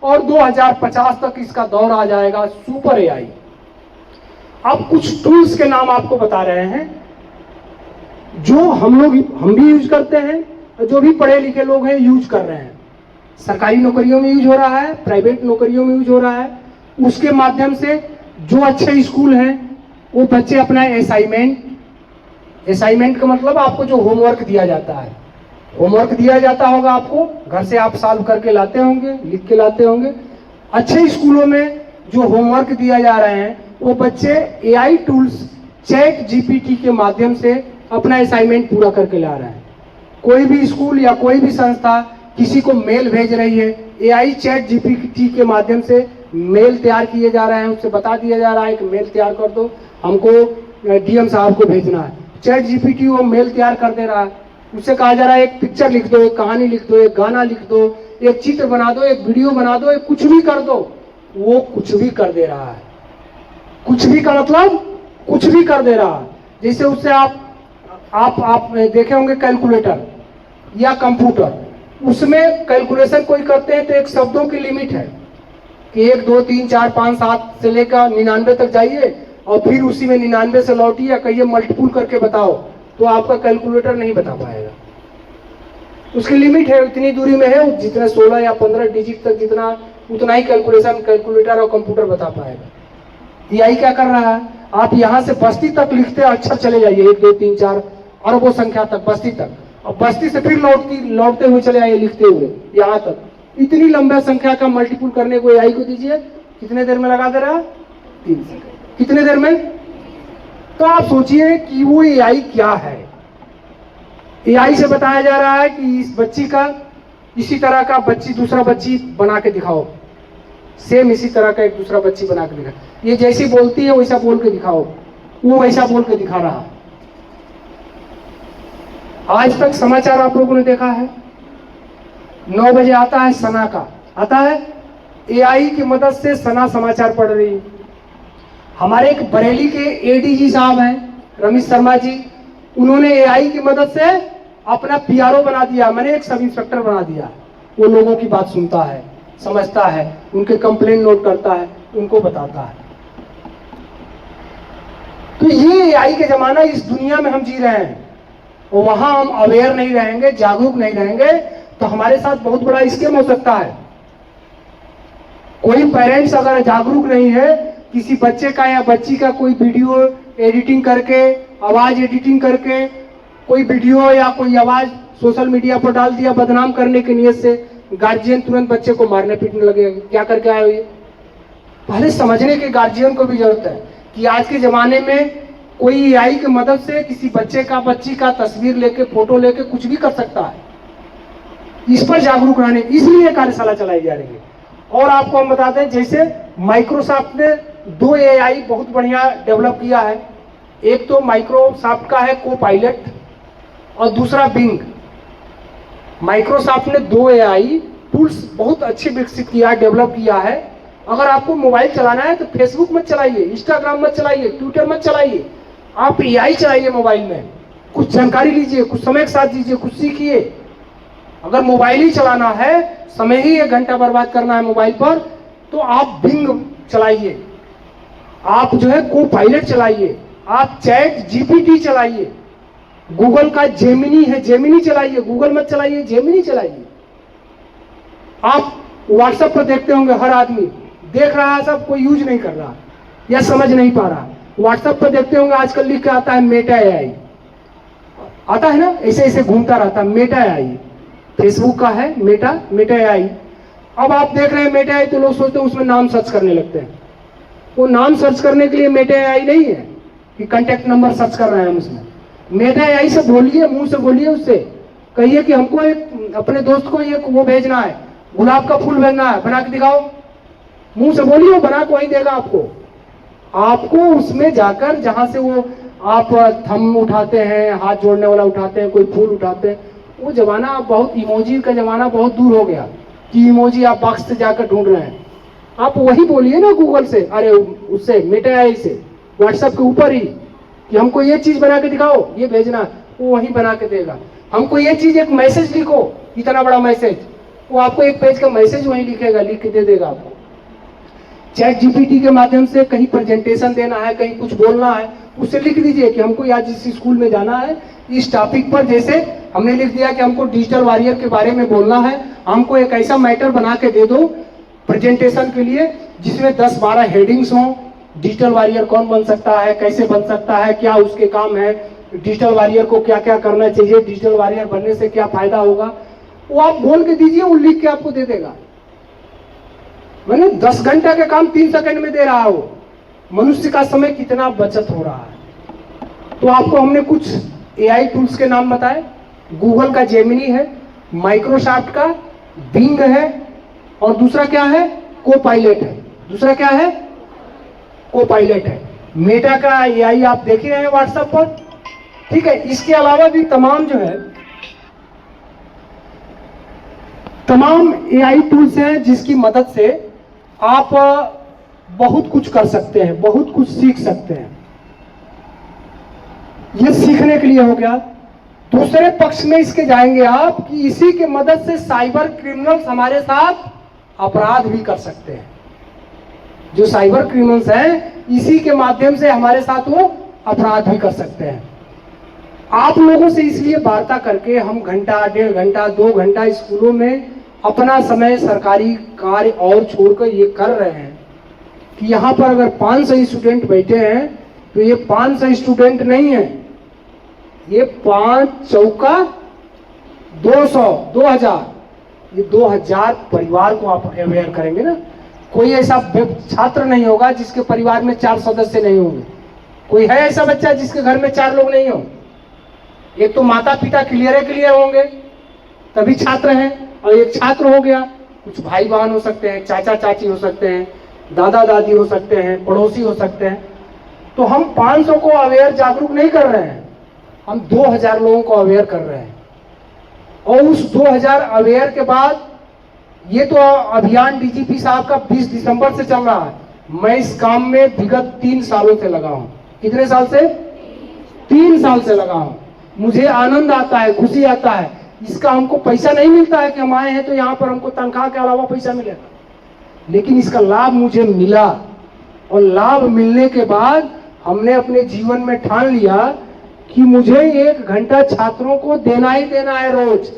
और 2050 तक इसका दौर आ जाएगा सुपर एआई। अब कुछ टूल्स के नाम आपको बता रहे हैं जो हम भी यूज करते हैं, जो भी पढ़े लिखे लोग हैं यूज कर रहे हैं। सरकारी नौकरियों में यूज हो रहा है, प्राइवेट नौकरियों में यूज हो रहा है। उसके माध्यम से जो अच्छे स्कूल हैं, वो बच्चे अपना असाइनमेंट का मतलब आपको जो होमवर्क दिया जाता है, होमवर्क दिया जाता होगा आपको, घर से आप सॉल्व करके लाते होंगे, लिख के लाते होंगे। अच्छे स्कूलों में जो होमवर्क दिया जा रहे हैं वो बच्चे AI टूल्स चैट GPT के माध्यम से अपना असाइनमेंट पूरा करके ला रहे हैं। कोई भी स्कूल या कोई भी संस्था किसी को मेल भेज रही है, AI चैट GPT के माध्यम से मेल तैयार किए जा रहे हैं, उससे बता दिया जा रहा है कि मेल तैयार कर दो, हमको DM साहब को भेजना है। चैट GPT वो मेल तैयार कर दे रहा है, उससे कहा जा रहा है एक पिक्चर लिख दो, एक कहानी लिख दो, एक गाना लिख दो, एक चित्र बना दो, एक वीडियो बना दो, एक कुछ भी कर दो। वो कुछ भी कर दे रहा है। कुछ भी का मतलब कुछ भी कर दे रहा है। जैसे उससे आप देखे होंगे कैलकुलेटर या कंप्यूटर, उसमें कैलकुलेशन कोई करते हैं तो एक शब्दों की लिमिट है कि 1 2 3 4 5 7 से लेकर 99 तक जाइए और फिर उसी में 99 से लौटिए या कहिए मल्टीपुल करके बताओ, तो आपका कैलकुलेटर नहीं बता पाएगा। उसकी लिमिट है, इतनी दूरी में है, जितना 16 या 15 डिजिट तक जितना, उतना ही कैलकुलेशन कैलकुलेटर और कंप्यूटर बता पाएगा। AI क्या कर रहा है, आप यहाँ से बस्ती तक लिखते अक्षर चले जाइए, 1 2 3 4 अरबों संख्या तक बस्ती तक, और बस्ती से फिर लौटते हुए चले आइए लिखते हुए यहाँ तक। इतनी लंबा संख्या का मल्टीपुल करने को AI को दीजिए, कितने देर में लगा दे रहा है? 3 सेकंड। कितने देर में? तो आप सोचिए कि वो AI क्या है। AI से बताया जा रहा है कि इस बच्ची का इसी तरह का बच्ची दूसरा बच्ची बना के दिखाओ, सेम इसी तरह का एक दूसरा बच्ची बना के दिखाओ, ये जैसी बोलती है वैसा बोल के दिखाओ, वो वैसा बोल के दिखा रहा। आज तक समाचार आप लोगों ने देखा है, 9 बजे आता है सना का, आता है AI की मदद से सना समाचार पढ़ रही है। हमारे एक बरेली के ADG साहब हैं रमेश शर्मा जी, उन्होंने AI की मदद से अपना PRO बना दिया, मैंने एक सब इंस्पेक्टर बना दिया। वो लोगों की बात सुनता है, समझता है, उनके कंप्लेंट नोट करता है, उनको बताता है। तो ये AI के जमाना इस दुनिया में हम जी रहे हैं, और वहां हम अवेयर नहीं रहेंगे, जागरूक नहीं रहेंगे, तो हमारे साथ बहुत बड़ा स्कैम हो सकता है। कोई पेरेंट्स अगर जागरूक नहीं है, किसी बच्चे का या बच्ची का कोई वीडियो एडिटिंग करके, आवाज एडिटिंग करके कोई वीडियो या कोई आवाज सोशल मीडिया पर डाल दिया बदनाम करने की नियत से, गार्जियन तुरंत बच्चे को मारने पीटने लगेगा। क्या करके आए हो ये? पहले समझने के गार्जियन को भी जरूरत है कि आज के जमाने में कोई AI की मदद से किसी बच्चे का बच्ची का तस्वीर लेके फोटो लेके कुछ भी कर सकता है। इस पर जागरूक रहने, इसलिए कार्यशाला चलाई जा रही है। और आपको हम बताते हैं, जैसे माइक्रोसॉफ्ट ने 2 AI बहुत बढ़िया डेवलप किया है। एक तो माइक्रोसॉफ्ट का है कोपायलट और दूसरा बिंग। माइक्रोसॉफ्ट ने 2 AI टूल्स बहुत अच्छे विकसित किया, डेवलप किया है। अगर आपको मोबाइल चलाना है तो फेसबुक मत चलाइए, इंस्टाग्राम मत चलाइए, ट्विटर मत चलाइए, आप AI चलाइए मोबाइल में, कुछ जानकारी लीजिए, कुछ समय के साथ दीजिए, कुछ सीखिए। अगर मोबाइल ही चलाना है, समय ही 1 घंटा बर्बाद करना है मोबाइल पर, तो आप बिंग चलाइए, आप जो है कोपायलट चलाइए, आप चैट GPT चलाइए, गूगल का जेमिनी है जेमिनी चलाइए, गूगल मत चलाइए, जेमिनी चलाइए। आप व्हाट्सएप पर देखते होंगे, हर आदमी देख रहा है, सब कोई यूज नहीं कर रहा या समझ नहीं पा रहा। व्हाट्सएप पर देखते होंगे आजकल लिख के आता है मेटा AI, आता है ना, ऐसे ऐसे घूमता रहता है मेटा AI। फेसबुक का है मेटा AI। अब आप देख रहे हैं मेटा AI तो लोग सोचते हैं उसमें नाम सर्च करने लगते हैं। वो नाम सर्च करने के लिए मेटा AI नहीं है कि कांटेक्ट नंबर सर्च कर रहे हैं हम उसमें। मेटा AI से बोलिए, मुंह से बोलिए, उससे कहिए कि हमको एक अपने दोस्त को एक वो भेजना है, गुलाब का फूल भेजना है, बना के दिखाओ। मुंह से बोलिए, बना के वही देगा आपको। आपको उसमें जाकर जहां से वो आप थंब उठाते हैं, हाथ जोड़ने वाला उठाते हैं, कोई फूल उठाते हैं, वो जमाना बहुत, इमोजी का जमाना बहुत दूर हो गया कि इमोजी आप बॉक्स से जाकर ढूंढ रहे हैं। आप वही बोलिए ना गूगल से, अरे उससे मेटा AI से, व्हाट्सएप के ऊपर ही कि हमको ये चीज बना के दिखाओ, ये भेजना, वो वही बना के देगा। हमको ये चीज, एक मैसेज लिखो, इतना बड़ा मैसेज, वो आपको 1 पेज का मैसेज वही लिखेगा, लिख के दे देगा आपको। चैट GPT के माध्यम से कहीं प्रेजेंटेशन देना है, कहीं कुछ बोलना है, उससे लिख दीजिए कि हमको आज इस स्कूल में जाना है, इस टॉपिक पर, जैसे हमने लिख दिया कि हमको डिजिटल वॉरियर के बारे में बोलना है, हमको एक ऐसा मैटर बना के दे दो प्रेजेंटेशन के लिए जिसमें 10-12 हेडिंग्स हों, डिजिटल वॉरियर कौन बन सकता है, कैसे बन सकता है, क्या उसके काम है, डिजिटल वॉरियर को क्या क्या करना चाहिए, डिजिटल वॉरियर बनने से क्या फायदा होगा, वो आप बोल के दीजिए, वो लिख के आपको दे देगा। मैंने 10 घंटा का काम 3 सेकंड में दे रहा हो। मनुष्य का समय कितना बचत हो रहा है। तो आपको हमने कुछ एआई टूल्स के नाम बताए। गूगल का जेमिनी है, माइक्रोसॉफ्ट का बिंग है, और दूसरा क्या है, कोपायलट है। दूसरा क्या है, कोपायलट है। मेटा का एआई आप देख ही रहे हैं व्हाट्सएप पर, ठीक है। इसके अलावा भी तमाम जो है तमाम एआई टूल्स हैं जिसकी मदद से आप बहुत कुछ कर सकते हैं, बहुत कुछ सीख सकते हैं। ये सीखने के लिए हो गया। दूसरे पक्ष में इसके जाएंगे आप कि इसी के मदद से साइबर क्रिमिनल्स हमारे साथ अपराध भी कर सकते हैं। जो साइबर क्रिमिनल्स हैं इसी के माध्यम से हमारे साथ वो अपराध भी कर सकते हैं। आप लोगों से इसलिए वार्ता करके हम घंटा, 1.5 घंटा, 2 घंटा स्कूलों में अपना समय सरकारी कार्य और छोड़कर ये कर रहे हैं कि यहाँ पर अगर 500 स्टूडेंट बैठे हैं तो ये 500 स्टूडेंट नहीं है, ये 5 चौका 200, 2000, ये 2000 परिवार को आप अवेयर करेंगे ना। कोई ऐसा छात्र नहीं होगा जिसके परिवार में 4 सदस्य नहीं होंगे। कोई है ऐसा बच्चा जिसके घर में 4 लोग नहीं हो? एक तो माता पिता क्लियर होंगे तभी छात्र हैं, और एक छात्र हो गया, कुछ भाई बहन हो सकते हैं, चाचा चाची हो सकते हैं, दादा दादी हो सकते हैं, पड़ोसी हो सकते हैं। तो हम 500 को अवेयर जागरूक नहीं कर रहे हैं, हम 2000 लोगों को अवेयर कर रहे हैं। और उस 2000 अवेयर के बाद ये तो अभियान डीजीपी साहब का 20 दिसंबर से चल रहा है। मैं इस काम में विगत 3 सालों से लगा हूं। कितने साल से? 3 साल से लगा हूं। मुझे आनंद आता है, खुशी आता है। इसका हमको पैसा नहीं मिलता है कि हम आए हैं तो यहाँ पर हमको तनख्वाह के अलावा पैसा मिलेगा, लेकिन इसका लाभ मुझे मिला। और लाभ मिलने के बाद हमने अपने जीवन में ठान लिया कि मुझे 1 घंटा छात्रों को देना ही देना है रोज।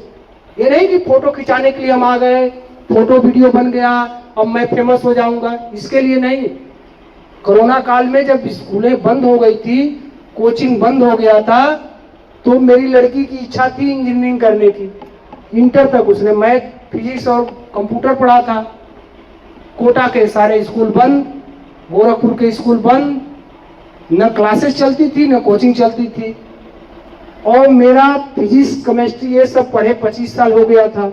ये नहीं कि फोटो खिंचाने के लिए हम आ गए, फोटो वीडियो बन गया, अब मैं फेमस हो जाऊंगा, इसके लिए नहीं। कोरोना काल में जब स्कूलें बंद हो गई थी, कोचिंग बंद हो गया था, तो मेरी लड़की की इच्छा थी इंजीनियरिंग करने की। इंटर तक उसने मैथ, फिजिक्स और कंप्यूटर पढ़ा था। कोटा के सारे स्कूल बंद, गोरखपुर के स्कूल बंद, न क्लासेस चलती थी न कोचिंग चलती थी। और मेरा फिजिक्स, केमिस्ट्री ये सब पढ़े 25 साल हो गया था।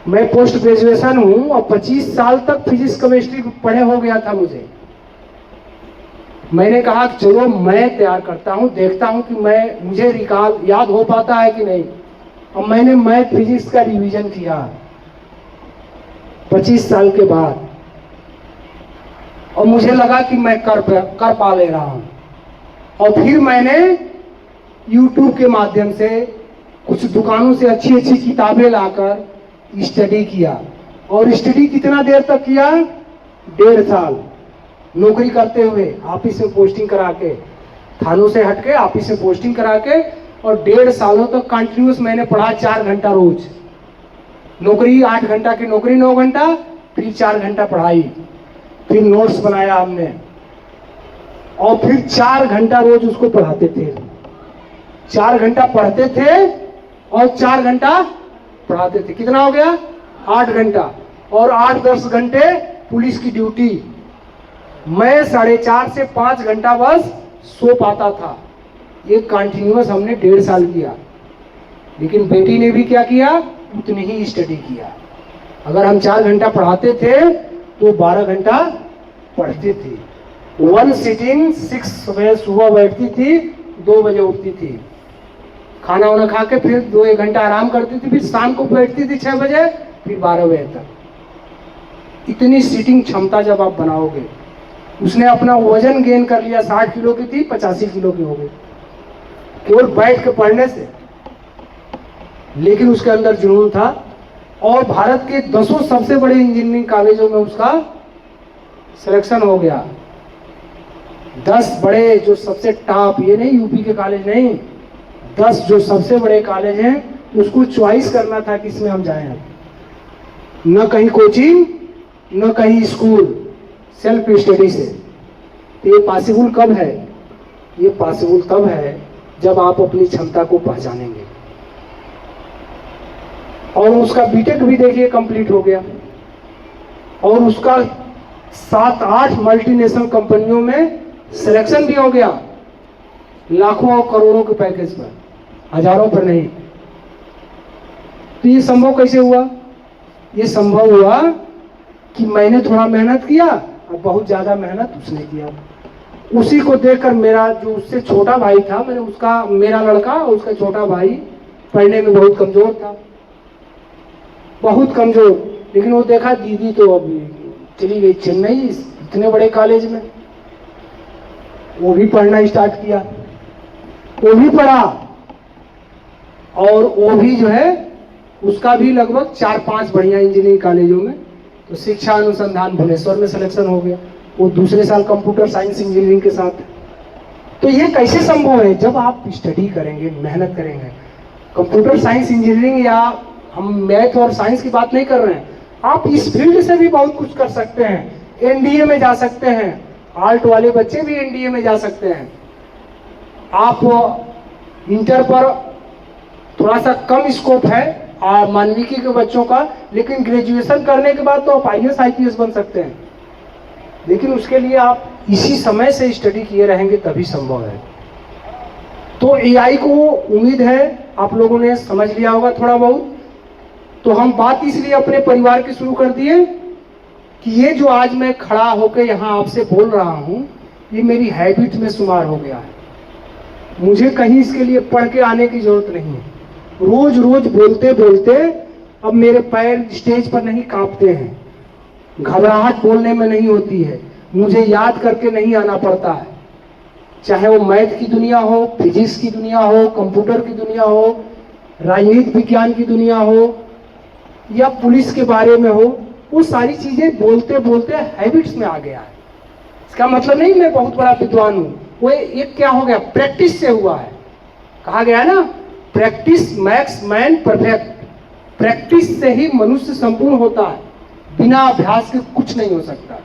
मैं पोस्ट ग्रेजुएशन हूं और 25 साल तक फिजिक्स केमिस्ट्री पढ़े हो गया था मुझे। मैंने कहा कि चलो मैं तैयार करता हूं, देखता हूं कि मुझे रिकॉल याद हो पाता है कि नहीं। और मैंने मैथ फिजिक्स का रिवीजन किया 25 साल के बाद, और मुझे लगा कि मैं कर पा ले रहा हूं। और फिर मैंने YouTube के माध्यम से कुछ दुकानों से अच्छी अच्छी किताबें लाकर स्टडी किया। और स्टडी कितना देर तक किया? 1.5 साल नौकरी करते हुए, ऑफिस में पोस्टिंग करा के, थानों से हटके ऑफिस में पोस्टिंग करा के, और 1.5 सालों तक कंटिन्यूस मैंने पढ़ा 4 घंटा रोज। नौकरी 8 घंटा की नौकरी, 9 घंटा, फिर 4 घंटा पढ़ाई, फिर नोट्स बनाया हमने, और फिर 4 घंटा रोज उसको पढ़ाते थे। 4 घंटा पढ़ते थे और 4 घंटा पढ़ाते थे। कितना हो गया? 8 घंटा। और 8-10 घंटे पुलिस की ड्यूटी। मैं 4:30 से 5 घंटा बस सो पाता था। ये कंटिन्यूअस हमने 1.5 साल किया। लेकिन बेटी ने भी क्या किया? उतनी ही स्टडी किया। अगर हम 4 घंटा पढ़ाते थे तो 12 घंटा पढ़ते थे। 1 सिटिंग 6 बजे सुबह बैठती थी, 2 बजे उठती थी, खाना वाना खा के फिर 2-1 घंटा आराम करती थी, फिर शाम को बैठती थी 6 बजे, फिर 12 बजे तक। इतनी सीटिंग क्षमता जब आप बनाओगे। उसने अपना वजन गेन कर लिया, 60 किलो की थी 85 किलो की हो गई, केवल बैठ के पढ़ने से। लेकिन उसके अंदर जुनून था। और भारत के 10 सबसे बड़े इंजीनियरिंग कॉलेजों में उसका सिलेक्शन हो गया। 10 बड़े जो सबसे टॉप, ये नहीं यूपी के कॉलेज नहीं, 10 जो सबसे बड़े कॉलेज हैं, उसको चॉइस करना था किसमें हम जाएं। न कहीं कोचिंग, न कहीं स्कूल, सेल्फ स्टडी से। तो ये पॉसिबल कब है? ये पॉसिबल तब है जब आप अपनी क्षमता को पहचानेंगे। और उसका बीटेक भी देखिए कंप्लीट हो गया, और उसका 7-8 मल्टीनेशनल कंपनियों में सिलेक्शन भी हो गया, लाखों और करोड़ों के पैकेज पर, हजारों पर नहीं। तो ये संभव कैसे हुआ? ये संभव हुआ कि मैंने थोड़ा मेहनत किया और बहुत ज्यादा मेहनत उसने किया। उसी को देखकर मेरा जो उससे छोटा भाई था, मैंने उसका, मेरा लड़का और उसका छोटा भाई पढ़ने में बहुत कमजोर था, बहुत कमजोर, लेकिन वो देखा दीदी तो अब चली गई चेन्नई इतने बड़े कॉलेज में, वो भी पढ़ना स्टार्ट किया, वो भी पढ़ा, और वो भी जो है उसका भी लगभग 4-5 बढ़िया इंजीनियरिंग कॉलेजों में, तो शिक्षा अनुसंधान भुवनेश्वर में सिलेक्शन हो गया। वो दूसरे साल कंप्यूटर साइंस इंजीनियरिंग के साथ। तो ये कैसे संभव है? जब आप स्टडी करेंगे, मेहनत करेंगे। कंप्यूटर साइंस इंजीनियरिंग, या हम मैथ और साइंस की बात नहीं कर रहे हैं, आप इस फील्ड से भी बहुत कुछ कर सकते हैं। एनडीए में जा सकते हैं, आर्ट वाले बच्चे भी एनडीए में जा सकते हैं। आप इंटर पर थोड़ा सा कम स्कोप है मानविकी के बच्चों का, लेकिन ग्रेजुएशन करने के बाद तो आप IAS IPS बन सकते हैं। लेकिन उसके लिए आप इसी समय से स्टडी किए रहेंगे तभी संभव है। तो AI को उम्मीद है आप लोगों ने समझ लिया होगा थोड़ा बहुत। तो हम बात इसलिए अपने परिवार की शुरू कर दिए कि ये जो आज मैं खड़ा होकर यहाँ आपसे बोल रहा हूँ, ये मेरी हैबिट में शुमार हो गया है। मुझे कहीं इसके लिए पढ़ के आने की जरूरत नहीं है। रोज रोज बोलते बोलते अब मेरे पैर स्टेज पर नहीं कांपते हैं, घबराहट बोलने में नहीं होती है, मुझे याद करके नहीं आना पड़ता है। चाहे वो मैथ की दुनिया हो, फिजिक्स की दुनिया हो, कंप्यूटर की दुनिया हो, राजनीति विज्ञान की दुनिया हो, या पुलिस के बारे में हो, वो सारी चीजें बोलते बोलते हैबिट्स में आ गया है। इसका मतलब नहीं मैं बहुत बड़ा विद्वान हूँ, वो एक क्या हो गया, प्रैक्टिस से हुआ है। कहा गया है ना, practice max man perfect. Practice से ही मनुष्य संपूर्ण होता है, बिना अभ्यास के कुछ नहीं हो सकता।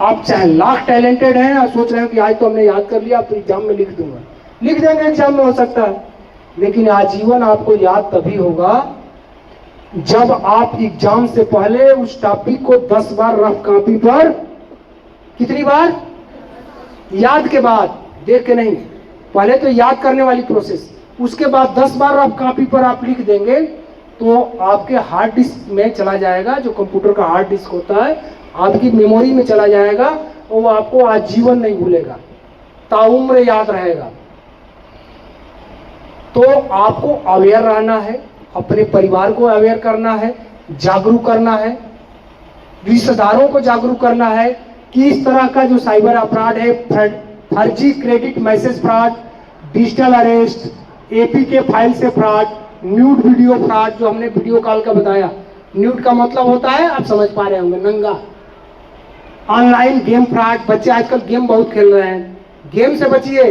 आप चाहे लाख टैलेंटेड हैं और सोच रहे हो कि आज तो हमने याद कर लिया, तो एग्जाम में लिख दूंगा, लिख देंगे, एग्जाम में हो सकता है, लेकिन आजीवन आपको याद तभी होगा जब आप एग्जाम से पहले उस टॉपिक को 10 बार रफ कॉपी पर, कितनी बार? याद के बाद, देख के नहीं, पहले तो याद करने वाली प्रोसेस, उसके बाद 10 बार रफ कॉपी पर आप लिख देंगे तो आपके हार्ड डिस्क में चला जाएगा, जो कंप्यूटर का हार्ड डिस्क होता है, आपकी मेमोरी में चला जाएगा, और वो आपको आजीवन नहीं भूलेगा, ताउम्र याद रहेगा। तो आपको अवेयर रहना है, अपने परिवार को अवेयर करना है, जागरूक करना है, रिश्तेदारों को जागरूक करना है कि इस तरह का जो साइबर अपराध है, फर्जी credit message fraud, digital arrest, APK file से फ्रॉड, न्यूड वीडियो फ्रॉड, जो हमने वीडियो कॉल का बताया, न्यूड का मतलब होता है, आप समझ पा रहे होंगे, नंगा। ऑनलाइन गेम फ्रॉड, बच्चे आजकल गेम बहुत खेल रहे हैं, गेम से बचिए।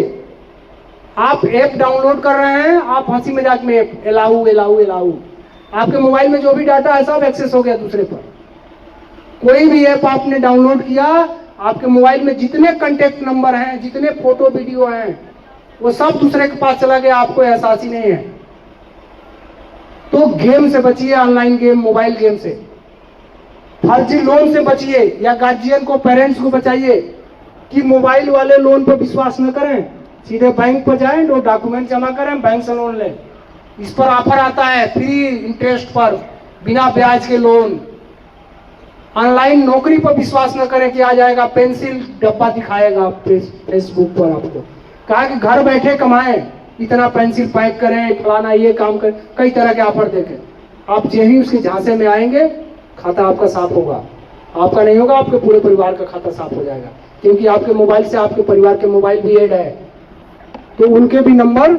आप ऐप डाउनलोड कर रहे हैं, आप हंसी मजाक में ऐप एलाऊ एलाऊ एलाऊ, आपके मोबाइल में जो भी डाटा है सब एक्सेस हो गया दूसरे पर। कोई भी ऐप आपने डाउनलोड किया, आपके मोबाइल में जितने कांटेक्ट नंबर हैं, जितने फोटो वीडियो हैं, वो सब दूसरे के पास चला गया, आपको एहसास ही नहीं है। तो गेम से बचिए, ऑनलाइन गेम, मोबाइल गेम से। फर्जी लोन से बचिए, या गार्जियन को, पेरेंट्स को बचाइए कि मोबाइल वाले लोन पर विश्वास न करें, सीधे बैंक पर जाएं, वो डॉक्यूमेंट जमा करें, बैंक से लोन लें। इस पर ऑफर आता है फ्री इंटरेस्ट पर, बिना ब्याज के लोन। ऑनलाइन नौकरी पर विश्वास न करें कि आ जाएगा, पेंसिल डब्बा दिखाएगा फेसबुक पर आपको, कहा कि घर बैठे कमाएं, इतना पेंसिल पैक करें, फलाना ये काम करें, कई तरह के ऑफर देखें। आप यही उसके झांसे में आएंगे, खाता आपका साफ होगा, आपका नहीं होगा, आपके पूरे परिवार का खाता साफ हो जाएगा, क्योंकि आपके मोबाइल से आपके परिवार के मोबाइल भी ऐड है, तो उनके भी नंबर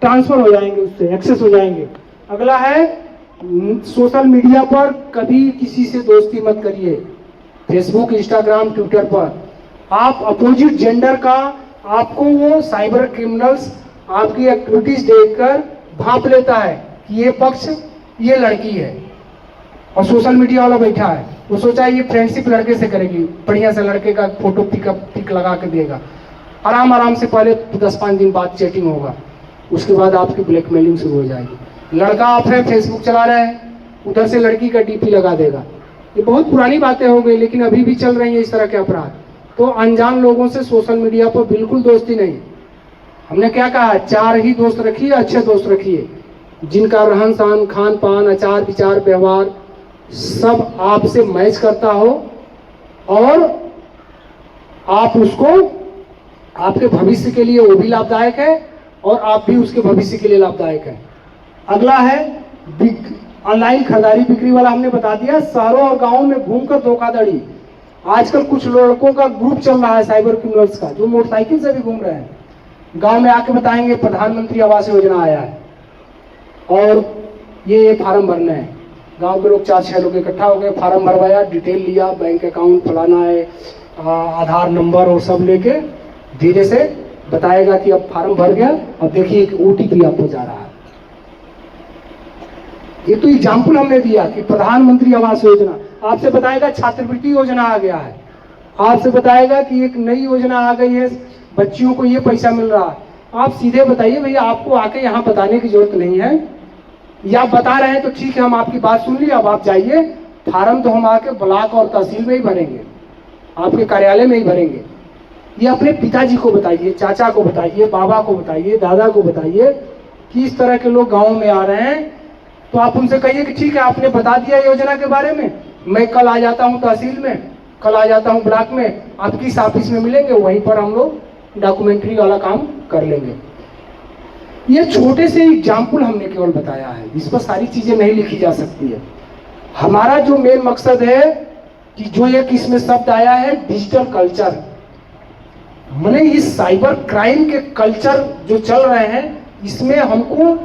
ट्रांसफर हो जाएंगे, उससे एक्सेस हो जाएंगे। अगला है, सोशल मीडिया पर कभी किसी से दोस्ती मत करिए, फेसबुक, इंस्टाग्राम, ट्विटर पर। आप अपोजिट जेंडर का, आपको वो साइबर क्रिमिनल्स आपकी एक्टिविटीज देखकर भाप लेता है कि ये पक्ष, ये लड़की है, और सोशल मीडिया वाला बैठा है, वो सोचा ये फ्रेंडशिप लड़के से करेगी, बढ़िया से लड़के का फोटो पिक लगा के देगा, आराम आराम से पहले 10-5 दिन बाद चैटिंग होगा, उसके बाद आपकी ब्लैकमेलिंग शुरू हो जाएगी। लड़का आप है, फेसबुक चला रहे हैं, उधर से लड़की का डीपी लगा देगा। ये बहुत पुरानी बातें हो गई, लेकिन अभी भी चल रही है इस तरह के अपराध। तो अनजान लोगों से सोशल मीडिया पर बिल्कुल दोस्ती नहीं। हमने क्या कहा, 4 ही दोस्त रखिए, अच्छे दोस्त रखिए, जिनका रहन सहन, खान पान, आचार विचार, व्यवहार सब आपसे मैच करता हो और आप उसको, आपके भविष्य के लिए वो भी लाभदायक है और आप भी उसके भविष्य के लिए लाभदायक है। अगला है ऑनलाइन खरीदारी बिक्री वाला, हमने बता दिया। शहरों और गांवों में घूमकर धोखाधड़ी, आजकल कुछ लड़कों का ग्रुप चल रहा है साइबर क्रिमिनल्स का, जो मोटरसाइकिल से भी घूम रहे हैं, गांव में आके बताएंगे प्रधानमंत्री आवास योजना आया है और ये फार्म भरना है। गांव के लोग 4-6 लोग इकट्ठा हो गए, फार्म भरवाया, डिटेल लिया, बैंक अकाउंट फलाना है, आधार नंबर और सब लेके धीरे से बताएगा कि अब फार्म भर गया, अब देखिए एक OTP आपको जा रहा है। ये तो एग्जाम्पल हमने दिया कि प्रधानमंत्री आवास योजना, आपसे बताएगा छात्रवृत्ति योजना आ गया है, आपसे बताएगा कि एक नई योजना आ गई है, बच्चियों को ये पैसा मिल रहा है। आप सीधे बताइए भैया, आपको आके यहाँ बताने की जरूरत नहीं है, या आप बता रहे हैं तो ठीक है, हम आपकी बात सुन ली, अब आप जाइए, फार्म तो हम आके ब्लॉक और तहसील में ही भरेंगे, आपके कार्यालय में ही भरेंगे। ये अपने पिताजी को बताइए, चाचा को बताइए, बाबा को बताइए, दादा को बताइए कि इस तरह के लोग गाँव में आ रहे हैं। तो आप उनसे कहिए कि ठीक है, आपने बता दिया योजना के बारे में, मैं कल आ जाता हूँ तहसील में, कल आ जाता हूँ ब्लॉक में, आपकी इस ऑफिस में मिलेंगे, वहीं पर हम लोग डॉक्यूमेंट्री वाला काम कर लेंगे। ये छोटे से एग्जाम्पल हमने केवल बताया है, इस पर सारी चीजें नहीं लिखी जा सकती है। हमारा जो मेन मकसद है कि जो एक इसमें शब्द आया है डिजिटल कल्चर, मैंने इस साइबर क्राइम के कल्चर जो चल रहे हैं, इसमें हमको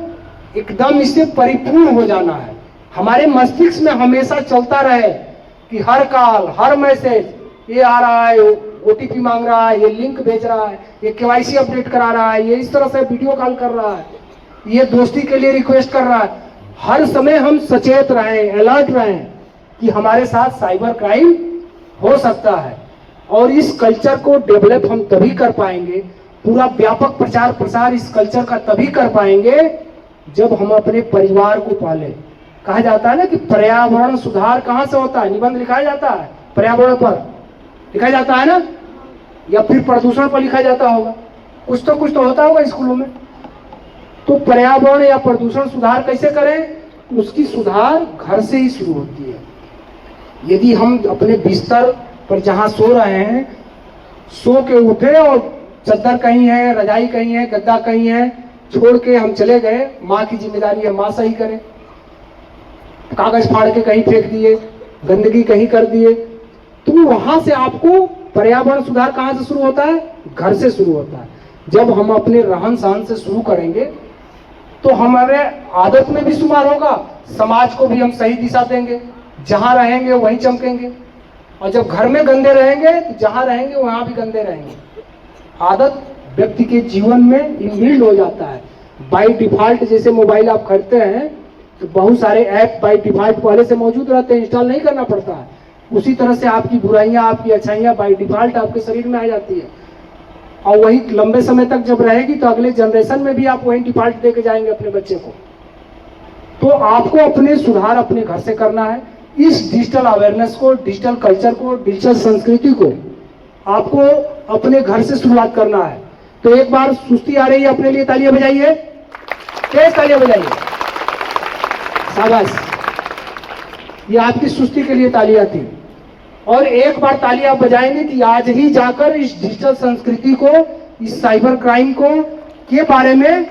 एकदम इससे परिपूर्ण हो जाना है। हमारे मस्तिष्क में हमेशा चलता रहे कि हर कॉल, हर मैसेज, ये आ रहा है, OTP मांग रहा है, ये लिंक भेज रहा है, ये KYC अपडेट करा रहा है, ये इस तरह से वीडियो कॉल कर रहा है, ये दोस्ती के लिए रिक्वेस्ट कर रहा है। हर समय हम सचेत रहें, अलर्ट रहें कि हमारे साथ साइबर क्राइम हो सकता है। और इस कल्चर को डेवलप हम तभी कर पाएंगे, पूरा व्यापक प्रचार प्रसार इस कल्चर का तभी कर पाएंगे जब हम अपने परिवार को पालें। कहा जाता है ना कि पर्यावरण सुधार कहाँ से होता है, निबंध लिखाया जाता है, पर्यावरण पर लिखा जाता है ना, या फिर प्रदूषण पर लिखा जाता होगा, कुछ तो होता होगा स्कूलों में। तो पर्यावरण या प्रदूषण सुधार कैसे करें, उसकी सुधार घर से ही शुरू होती है। यदि हम अपने बिस्तर पर जहाँ सो रहे हैं, सो के उठे और चद्दर कहीं है, रजाई कहीं है, गद्दा कहीं है, छोड़ के हम चले गए, माँ की जिम्मेदारी है, माँ सही करे। कागज फाड़ के कहीं फेंक दिए, गंदगी कहीं कर दिए, तो वहां से आपको पर्यावरण सुधार कहाँ से शुरू होता है, घर से शुरू होता है। जब हम अपने रहन सहन से शुरू करेंगे तो हमारे आदत में भी सुधार होगा, समाज को भी हम सही दिशा देंगे, जहां रहेंगे वहीं चमकेंगे। और जब घर में गंदे रहेंगे तो जहां रहेंगे वहां भी गंदे रहेंगे। आदत व्यक्ति के जीवन में इनबिल्ड हो जाता है बाय डिफॉल्ट। जैसे मोबाइल आप खरीदते हैं तो बहुत सारे ऐप बाय डिफॉल्ट पहले से मौजूद रहते हैं, इंस्टॉल नहीं करना पड़ता है। उसी तरह से आपकी बुराइयां, आपकी अच्छाइयां बाय डिफॉल्ट आपके शरीर में आ जाती है, और वही लंबे समय तक जब रहेगी तो अगले जनरेशन में भी आप वही डिफॉल्ट देके जाएंगे अपने बच्चे को। तो आपको अपने सुधार अपने घर से करना है। इस डिजिटल अवेयरनेस को, डिजिटल कल्चर को, डिजिटल संस्कृति को आपको अपने घर से शुरुआत करना है। तो एक बार सुस्ती आ रही है, अपने लिए तालियां बजाइए, तेज तालियां बजाइए, शाबाश। ये आपकी सुस्ती के लिए तालियां थी। और एक बार ताली आप बजाएंगे कि आज ही जाकर इस डिजिटल संस्कृति को, इस साइबर क्राइम को के बारे में,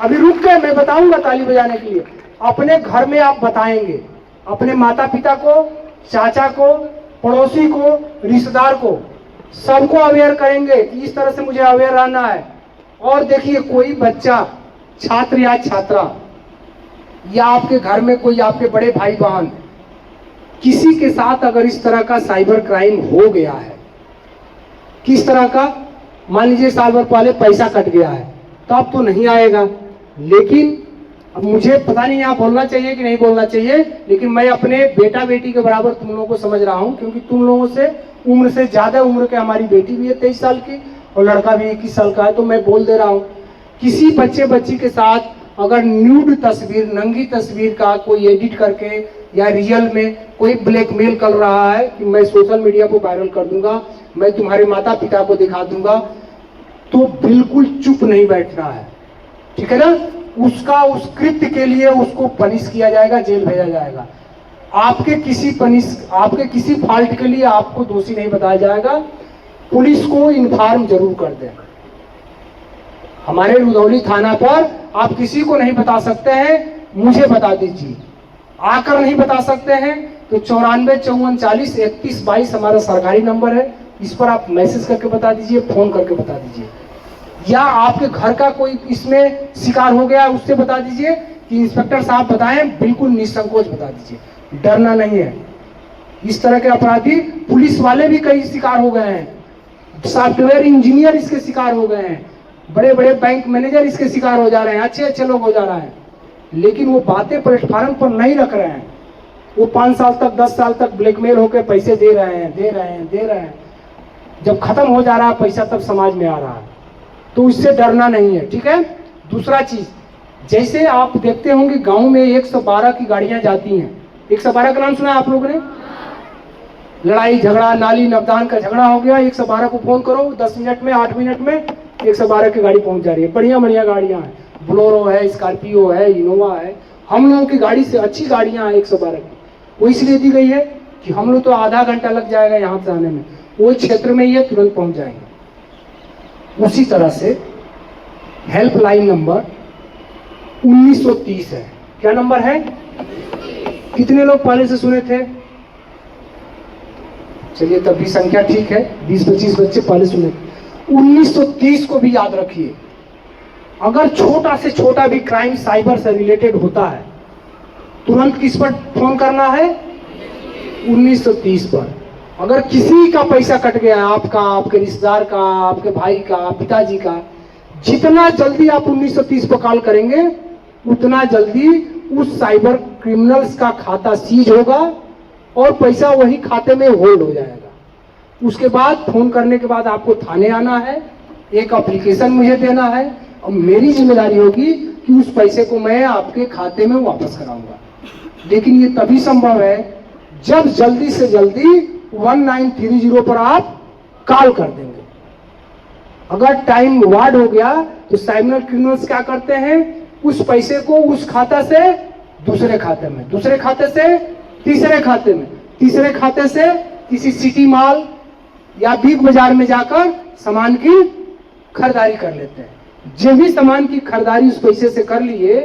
अभी रुक के मैं बताऊंगा ताली बजाने के लिए, अपने घर में आप बताएंगे, अपने माता पिता को, चाचा को, पड़ोसी को, रिश्तेदार को, सबको अवेयर करेंगे कि इस तरह से मुझे अवेयर रहना है। और देखिए, कोई बच्चा, छात्र या छात्रा, या आपके घर में कोई आपके बड़े भाई बहन, किसी के साथ अगर इस तरह का साइबर क्राइम हो गया है, किस तरह का, मान लीजिए साल भर पहले पैसा कट गया है, तो अब तो नहीं आएगा, लेकिन अब मुझे पता नहीं यहाँ बोलना चाहिए कि नहीं बोलना चाहिए, लेकिन मैं अपने बेटा बेटी के बराबर तुम लोगों को समझ रहा हूँ, क्योंकि तुम लोगों से उम्र से ज्यादा उम्र के हमारी बेटी भी है 23 साल की और लड़का भी 21 साल का है। तो मैं बोल दे रहा हूँ, किसी बच्चे बच्ची के साथ अगर न्यूड तस्वीर, नंगी तस्वीर का कोई एडिट करके या रियल में कोई ब्लैकमेल कर रहा है कि मैं सोशल मीडिया को वायरल कर दूंगा, मैं तुम्हारे माता पिता को दिखा दूंगा, तो बिल्कुल चुप नहीं बैठना है, ठीक है ना। उसका उस कृत्य के लिए उसको पनिश किया जाएगा, जेल भेजा जाएगा। आपके किसी फॉल्ट के लिए आपको दोषी नहीं बताया जाएगा। पुलिस को इन्फॉर्म जरूर कर दें। हमारे रुधौली थाना पर आप किसी को नहीं बता सकते हैं, मुझे बता दीजिए। आकर नहीं बता सकते हैं तो 94 54 40 31 22 हमारा सरकारी नंबर है, इस पर आप मैसेज करके बता दीजिए, फोन करके बता दीजिए। या आपके घर का कोई इसमें शिकार हो गया उससे बता दीजिए कि इंस्पेक्टर साहब बताएं, बिल्कुल निसंकोच बता दीजिए, डरना नहीं है। इस तरह के अपराधी पुलिस वाले भी कई शिकार हो गए हैं, सॉफ्टवेयर इंजीनियर इसके शिकार हो गए हैं, बड़े बड़े बैंक मैनेजर इसके शिकार हो जा रहे हैं, अच्छे अच्छे लोग हो जा रहे हैं, लेकिन वो बातें प्लेटफार्म पर नहीं रख रहे हैं। वो 5 साल तक 10 साल तक ब्लैकमेल होकर पैसे दे रहे हैं। जब खत्म हो जा रहा है पैसा तब समाज में आ रहा है, तो इससे डरना नहीं है, ठीक है। दूसरा चीज, जैसे आप देखते होंगे गांव में 112 की गाड़ियां जाती हैं। 112 का नाम सुना है आप लोगों ने? लड़ाई झगड़ा, नाली नवदान का झगड़ा हो गया, 112 को फोन करो, 10 मिनट में 8 मिनट में 112 की गाड़ी पहुंच जा रही है। बढ़िया बढ़िया गाड़ियां हैं, बोलेरो है, स्कॉर्पियो है, इनोवा है। हम लोगों की गाड़ी से अच्छी गाड़ियां हैं 112 की। वो इसलिए दी गई है कि हम लोग तो आधा घंटा लग जाएगा यहाँ से आने में, वो क्षेत्र में ही है, तुरंत पहुंच जाएंगे। उसी तरह से हेल्पलाइन नंबर 1930 है। क्या नंबर है? कितने लोग पहले से सुने थे? चलिए तब भी संख्या ठीक है, 20-25 बच्चे पहले सुने थे। 1930 को भी याद रखिए। अगर छोटा से छोटा भी क्राइम साइबर से रिलेटेड होता है, तुरंत किस पर फोन करना है? 1930 पर। अगर किसी का पैसा कट गया, आपका, आपके रिश्तेदार का, आपके भाई का, पिताजी का, जितना जल्दी आप 1930 पर कॉल करेंगे उतना जल्दी उस साइबर क्रिमिनल्स का खाता सीज होगा और पैसा वही खाते में होल्ड हो जाएगा। उसके बाद फोन करने के बाद आपको थाने आना है, एक एप्लीकेशन मुझे देना है और मेरी जिम्मेदारी होगी कि उस पैसे को मैं आपके खाते में वापस कराऊंगा। लेकिन ये तभी संभव है जब जल्दी से जल्दी 1930 पर आप कॉल कर देंगे। अगर टाइम वार्ड हो गया तो साइबर क्रिमिनल्स क्या करते हैं? उस पैसे को उस खाता से दूसरे खाते में, दूसरे खाते से तीसरे खाते में, तीसरे खाते से किसी सिटी मॉल या बिग बाजार में जाकर सामान की खरीदारी कर लेते हैं। जब भी सामान की खरीदारी उस पैसे से कर लिए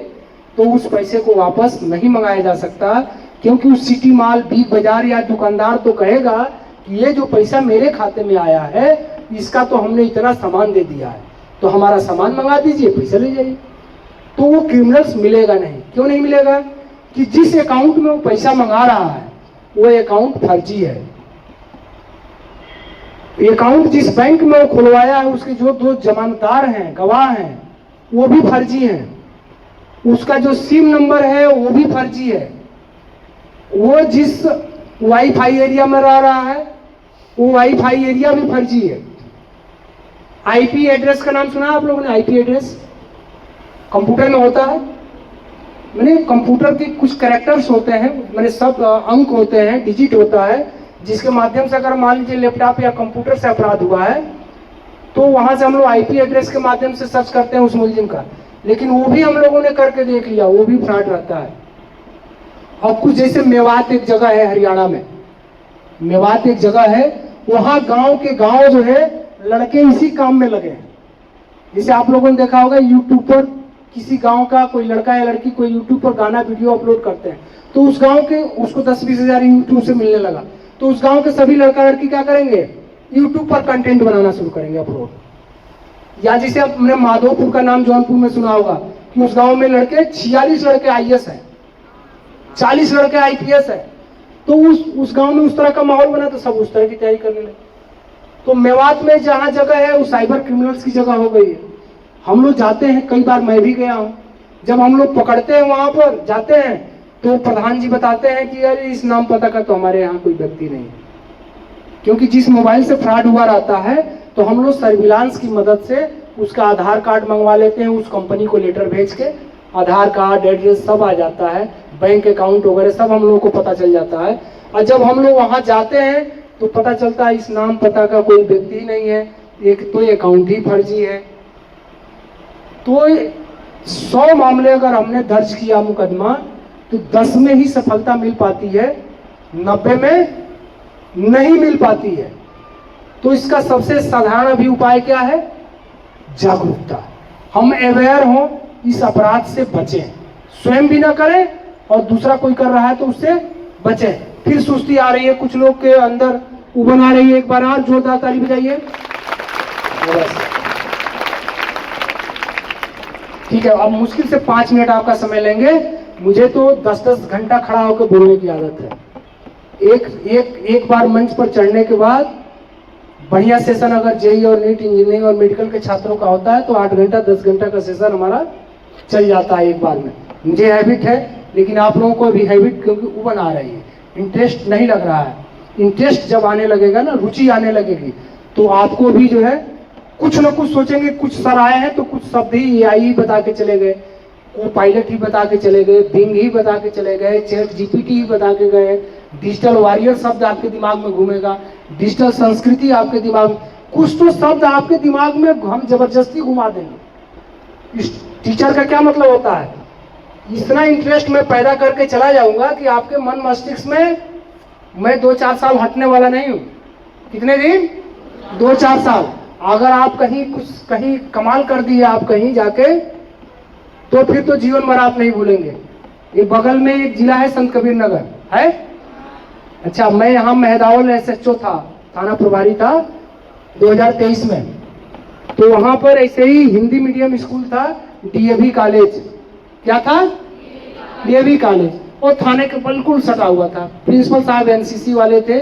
तो उस पैसे को वापस नहीं मंगाया जा सकता, क्योंकि उस सिटी मॉल, बिग बाजार या दुकानदार तो कहेगा कि ये जो पैसा मेरे खाते में आया है इसका तो हमने इतना सामान दे दिया है, तो हमारा सामान मंगा दीजिए, पैसा ले जाइए। तो वो क्रिमिनल्स मिलेगा नहीं। क्यों नहीं मिलेगा? कि जिस अकाउंट में वो पैसा मंगा रहा है वो अकाउंट फर्जी है। अकाउंट जिस बैंक में वो खुलवाया है उसके जो 2 जमानतदार हैं, गवाह हैं, वो भी फर्जी हैं। उसका जो सिम नंबर है वो भी फर्जी है। वो जिस वाईफाई एरिया में रह रहा है वो वाईफाई एरिया भी फर्जी है। आईपी एड्रेस का नाम सुना आप लोगों ने? आईपी एड्रेस कंप्यूटर में होता है, मैंने कंप्यूटर के कुछ कैरेक्टर्स होते हैं, मैंने सब अंक होते हैं, डिजिट होता है, जिसके माध्यम से अगर मान लीजिए लैपटॉप या कंप्यूटर से अपराध हुआ है तो वहां से हम लोग आईपी एड्रेस के माध्यम से सर्च करते हैं उस मुलजिम का। लेकिन वो भी हम लोगों ने करके देख लिया, वो भी फ्रॉड रहता है। और कुछ जैसे मेवात एक जगह है हरियाणा में, मेवात एक जगह है, वहां गांव के गांव जो है लड़के इसी काम में लगे हैं। जैसे आप लोगों ने देखा होगा यूट्यूब पर किसी गांव का कोई लड़का या लड़की कोई यूट्यूब पर गाना वीडियो अपलोड करते हैं, तो उस गांव के उसको 10-20 हजार यूट्यूब से मिलने लगा, तो उस गांव के सभी लड़का लड़की क्या करेंगे? यूट्यूब पर कंटेंट बनाना शुरू करेंगे, अपलोड। या जैसे आपने माधोपुर का नाम जौनपुर में सुना होगा कि उस गांव में लड़के 46 लड़के आईएएस है, 40 लड़के आईपीएस है। तो उस गांव में उस तरह का माहौल बना तो सब उस तरह की तैयारी करने लगे। तो मेवात में जहां जगह है वो साइबर क्रिमिनल्स की जगह हो गई है। हम लोग जाते हैं, कई बार मैं भी गया हूँ, जब हम लोग पकड़ते हैं वहां पर जाते हैं तो प्रधान जी बताते हैं कि यार इस नाम पता का तो हमारे यहाँ कोई व्यक्ति नहीं है, क्योंकि जिस मोबाइल से फ्रॉड हुआ रहता है तो हम लोग सर्विलांस की मदद से उसका आधार कार्ड मंगवा लेते हैं, उस कंपनी को लेटर भेज के आधार कार्ड एड्रेस सब आ जाता है, बैंक अकाउंट वगैरह सब हम लोगों को पता चल जाता है। और जब हम लोग वहां जाते हैं तो पता चलता है इस नाम पता का कोई व्यक्ति नहीं है, एक तो अकाउंट ही फर्जी है। तो 100 मामले अगर हमने दर्ज किया मुकदमा तो 10 में ही सफलता मिल पाती है, 90 में नहीं मिल पाती है। तो इसका सबसे साधारण अभी उपाय क्या है? जागरूकता। हम अवेयर हों, इस अपराध से बचें, स्वयं भी ना करें और दूसरा कोई कर रहा है तो उससे बचें। फिर सुस्ती आ रही है कुछ लोग के अंदर, उबन आ रही है, एक बार और जोरदार ताली बजाइए। ठीक है, अब मुश्किल से 5 मिनट आपका समय लेंगे। मुझे तो 10-10 घंटा खड़ा होकर बोलने की आदत है। एक बार मंच पर चढ़ने के बाद बढ़िया सेशन अगर जेई और नीट इंजीनियरिंग और मेडिकल के छात्रों का होता है तो 8 घंटा 10 घंटा का सेशन हमारा चल जाता है एक बार में। मुझे हैबिट है, लेकिन आप लोगों को भी हैबिट, क्योंकि उबन आ रही है, इंटरेस्ट नहीं लग रहा है। इंटरेस्ट जब आने लगेगा ना, रुचि आने लगेगी, तो आपको भी जो है कुछ ना कुछ सोचेंगे। कुछ सर आए हैं तो कुछ शब्द ही AI ही बता के चले गए, वो पायलट ही बता के चले गए, बिंग ही बता के चले गए, चैट GPT ही बता के गए, डिजिटल वॉरियर शब्द आपके दिमाग में घूमेगा, डिजिटल संस्कृति आपके दिमाग में, कुछ तो शब्द आपके दिमाग में हम जबरदस्ती घुमा देंगे। इस टीचर का क्या मतलब होता है? इतना इंटरेस्ट मैं पैदा करके चला जाऊंगा कि आपके मन मस्तिष्क में मैं 2-4 साल हटने वाला नहीं हूँ। कितने दिन? 2-4 साल। अगर आप कहीं कमाल कर दिए आप कहीं जाके, तो फिर तो जीवन भर आप नहीं भूलेंगे। ये बगल में एक जिला है संत कबीर नगर है। अच्छा, मैं यहाँ मेहदावल SHO था, थाना प्रभारी था 2023 में। तो वहां पर ऐसे ही हिंदी मीडियम स्कूल था, DAV कॉलेज। क्या था? DAV college. और थाने के बिल्कुल सटा हुआ था। प्रिंसिपल साहब NCC वाले थे,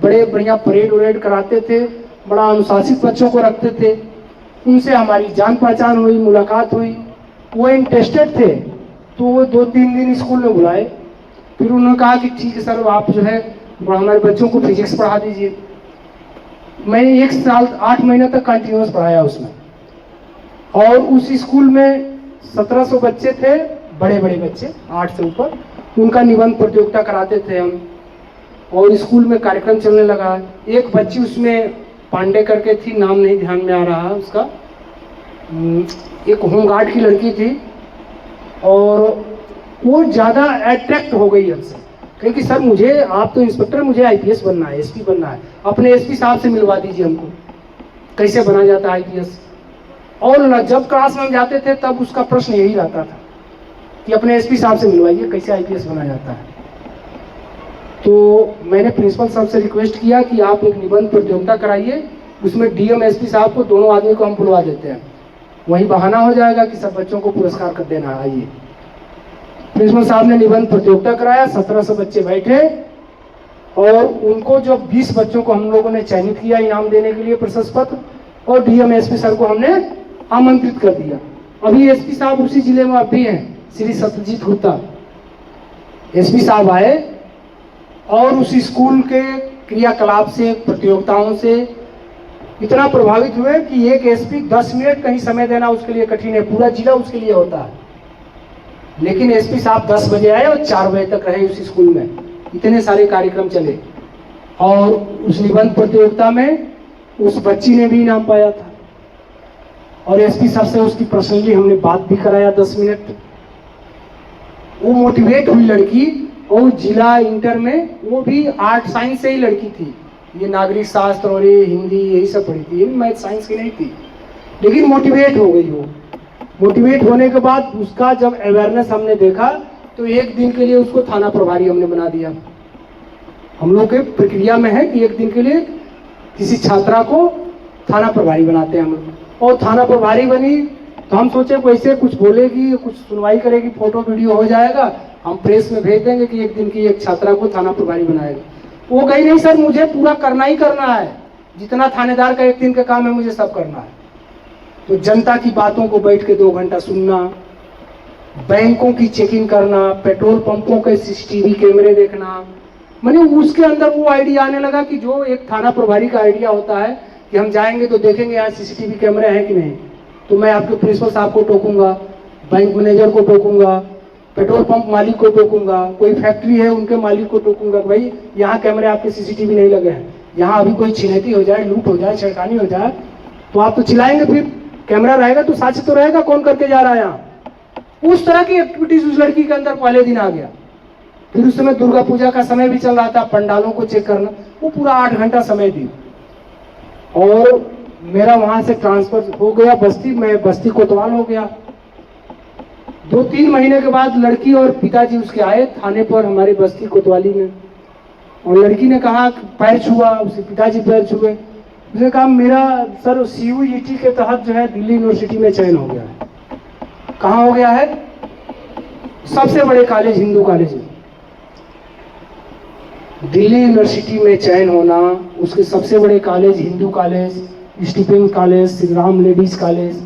बड़े बढ़िया परेड वरेड कराते थे, बड़ा अनुशासित बच्चों को रखते थे। उनसे हमारी जान पहचान हुई, मुलाकात हुई। वो इंटरेस्टेड थे, तो वो 2-3 दिन स्कूल में बुलाए। फिर उन्होंने कहा कि ठीक है सर, आप जो है हमारे बच्चों को फिजिक्स पढ़ा दीजिए। मैंने 1 साल 8 महीने तक कंटिन्यूस पढ़ाया उसमें। और उस स्कूल में 1700 बच्चे थे, बड़े बड़े बच्चे 8 से ऊपर। उनका निबंध प्रतियोगिता कराते थे हम, और स्कूल में कार्यक्रम चलने लगा। एक बच्ची उसमें पांडे करके थी, नाम नहीं ध्यान में आ रहा उसका, एक होमगार्ड की लड़की थी, और वो ज़्यादा अट्रैक्ट हो गई हमसे। क्योंकि सर मुझे, आप तो इंस्पेक्टर, मुझे IPS बनना है, SP बनना है, अपने SP साहब से मिलवा दीजिए हमको, कैसे बना जाता है IPS। और जब क्लास में हम जाते थे तब उसका प्रश्न यही रहता था कि अपने SP साहब से मिलवाइए, कैसे IPS बना जाता है। तो मैंने प्रिंसिपल साहब से रिक्वेस्ट किया कि आप एक निबंध प्रतियोगिता कराइए, उसमें DM SP साहब को, दोनों आदमी को हम बुलवा देते हैं, वही बहाना हो जाएगा कि सब बच्चों को पुरस्कार कर देना। आइए, प्रिंसिपल साहब ने निबंध प्रतियोगिता कराया, 1700 बच्चे बैठे, और उनको जो 20 बच्चों को हम लोगों ने चयनित किया इनाम देने के लिए, प्रशस्ति पत्र, और DM SP सर को हमने आमंत्रित कर दिया। अभी SP साहब उसी जिले में अब भी हैं, श्री सत्यजीत गुप्ता SP साहब आए, और उस स्कूल के क्रियाकलाप से, प्रतियोगिताओं से इतना प्रभावित हुए कि एक SP 10 मिनट कहीं समय देना उसके लिए कठिन है, पूरा जिला उसके लिए होता है। लेकिन SP साहब 10 बजे आए और 4 बजे तक रहे उस स्कूल में, इतने सारे कार्यक्रम चले। और उस निबंध प्रतियोगिता में उस बच्ची ने भी इनाम पाया था, और SP साहब से उसकी पर्सनली हमने बात भी कराया 10 मिनट। वो मोटिवेट हुई लड़की, और जिला इंटर में वो भी आर्ट साइंस से ही लड़की थी, ये नागरिक शास्त्र और ये हिंदी यही सब पढ़ी थी, ये भी मैथ साइंस की नहीं थी, लेकिन मोटिवेट हो गई। वो मोटिवेट होने के बाद उसका जब अवेयरनेस हमने देखा तो एक दिन के लिए उसको थाना प्रभारी हमने बना दिया। हम लोग के प्रक्रिया में है कि एक दिन के लिए किसी छात्रा को थाना प्रभारी बनाते हैं हम लोग। और थाना प्रभारी बनी तो हम सोचे वैसे कुछ बोलेगी, कुछ सुनवाई करेगी, फोटो वीडियो हो जाएगा, हम प्रेस में भेज देंगे कि एक दिन की एक छात्रा को थाना प्रभारी बनाएगा। वो कही नहीं सर, मुझे पूरा करना ही करना है, जितना थानेदार का एक दिन का काम है मुझे सब करना है। तो जनता की बातों को बैठ के 2 घंटा सुनना, बैंकों की चेकिंग करना, पेट्रोल पंपों के सीसीटीवी कैमरे देखना। मैंने उसके अंदर वो आइडिया आने लगा कि जो एक थाना प्रभारी का आइडिया होता है कि हम जाएंगे तो देखेंगे यहाँ सीसीटीवी कैमरे हैं कि नहीं, तो मैं आपके प्रिंसिपल साहब को टोकूंगा, बैंक मैनेजर को टोकूंगा, पेट्रोल पंप मालिक को टोकूंगा, कोई फैक्ट्री है उनके मालिक को टोकूंगा, भाई यहाँ कैमरे आपके सीसीटीवी नहीं लगे हैं, यहाँ अभी कोई छिनैती हो जाए, लूट हो जाए, छेड़खानी हो जाए तो आप तो चिल्लाएंगे, फिर कैमरा रहेगा तो साक्ष्य तो रहेगा कौन करके जा रहा है यहाँ। उस तरह की एक्टिविटीज उस लड़की के अंदर पहले दिन आ गया। फिर उस समय दुर्गा पूजा का समय भी चल रहा था, पंडालों को चेक करना, वो पूरा 8 घंटा समय दी। और मेरा वहां से ट्रांसफर हो गया बस्ती, मैं बस्ती कोतवाल हो गया। 2-3 महीने के बाद लड़की और पिताजी उसके आए थाने पर हमारे बस्ती कोतवाली में, और लड़की ने कहा पैर छुआ, उसके पिताजी पैर छुए। उसने कहा मेरा सर CUET के तहत जो है दिल्ली यूनिवर्सिटी में चयन हो गया है। कहाँ हो गया है? सबसे बड़े कॉलेज, हिंदू कॉलेज में, दिल्ली यूनिवर्सिटी में चयन होना, उसके सबसे बड़े college, Hindu college, Stephen college, Shri Ram ladies college,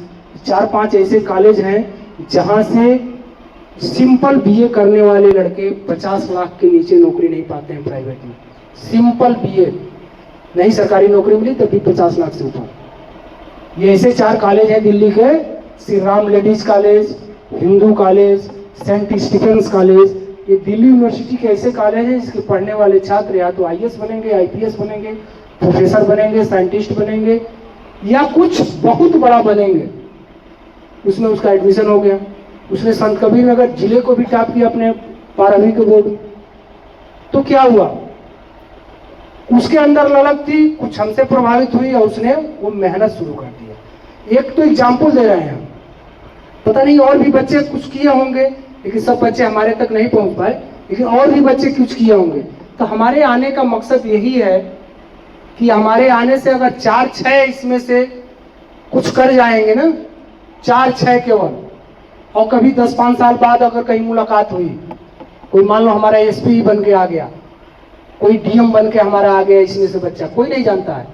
4-5 ऐसे कॉलेज हैं जहां से सिंपल BA करने वाले लड़के 50 लाख के नीचे नौकरी नहीं पाते हैं प्राइवेट में। सिंपल BA नहीं सरकारी नौकरी मिली तभी 50 लाख से ऊपर। ये ऐसे 4 कॉलेज हैं दिल्ली के, Shri Ram ladies college, Hindu college, saint Stephen's college. ये दिल्ली यूनिवर्सिटी के ऐसे कॉलेज हैं जिसके पढ़ने वाले छात्र या तो IAS बनेंगे, IPS बनेंगे, प्रोफेसर बनेंगे, साइंटिस्ट बनेंगे, या कुछ बहुत बड़ा बनेंगे। उसमें उसका एडमिशन हो गया। उसने संत कबीर नगर जिले को भी टॉप किया अपने 12वीं के बोर्ड में। तो क्या हुआ, उसके अंदर ललक थी, कुछ हमसे प्रभावित हुई और उसने वो मेहनत शुरू कर दिया। एक तो एग्जाम्पल दे रहे हैं, पता नहीं और भी बच्चे कुछ किए होंगे, लेकिन सब बच्चे हमारे तक नहीं पहुंच पाए, लेकिन और भी बच्चे कुछ किए होंगे। तो हमारे आने का मकसद यही है कि हमारे आने से अगर 4-6 इसमें से कुछ कर जाएंगे ना, 4-6 केवल, और कभी 10-5 साल बाद अगर कहीं मुलाकात हुई, कोई मान लो हमारा SP बन के आ गया, कोई DM बन के हमारा आ गया, इसमें से बच्चा कोई नहीं जानता है,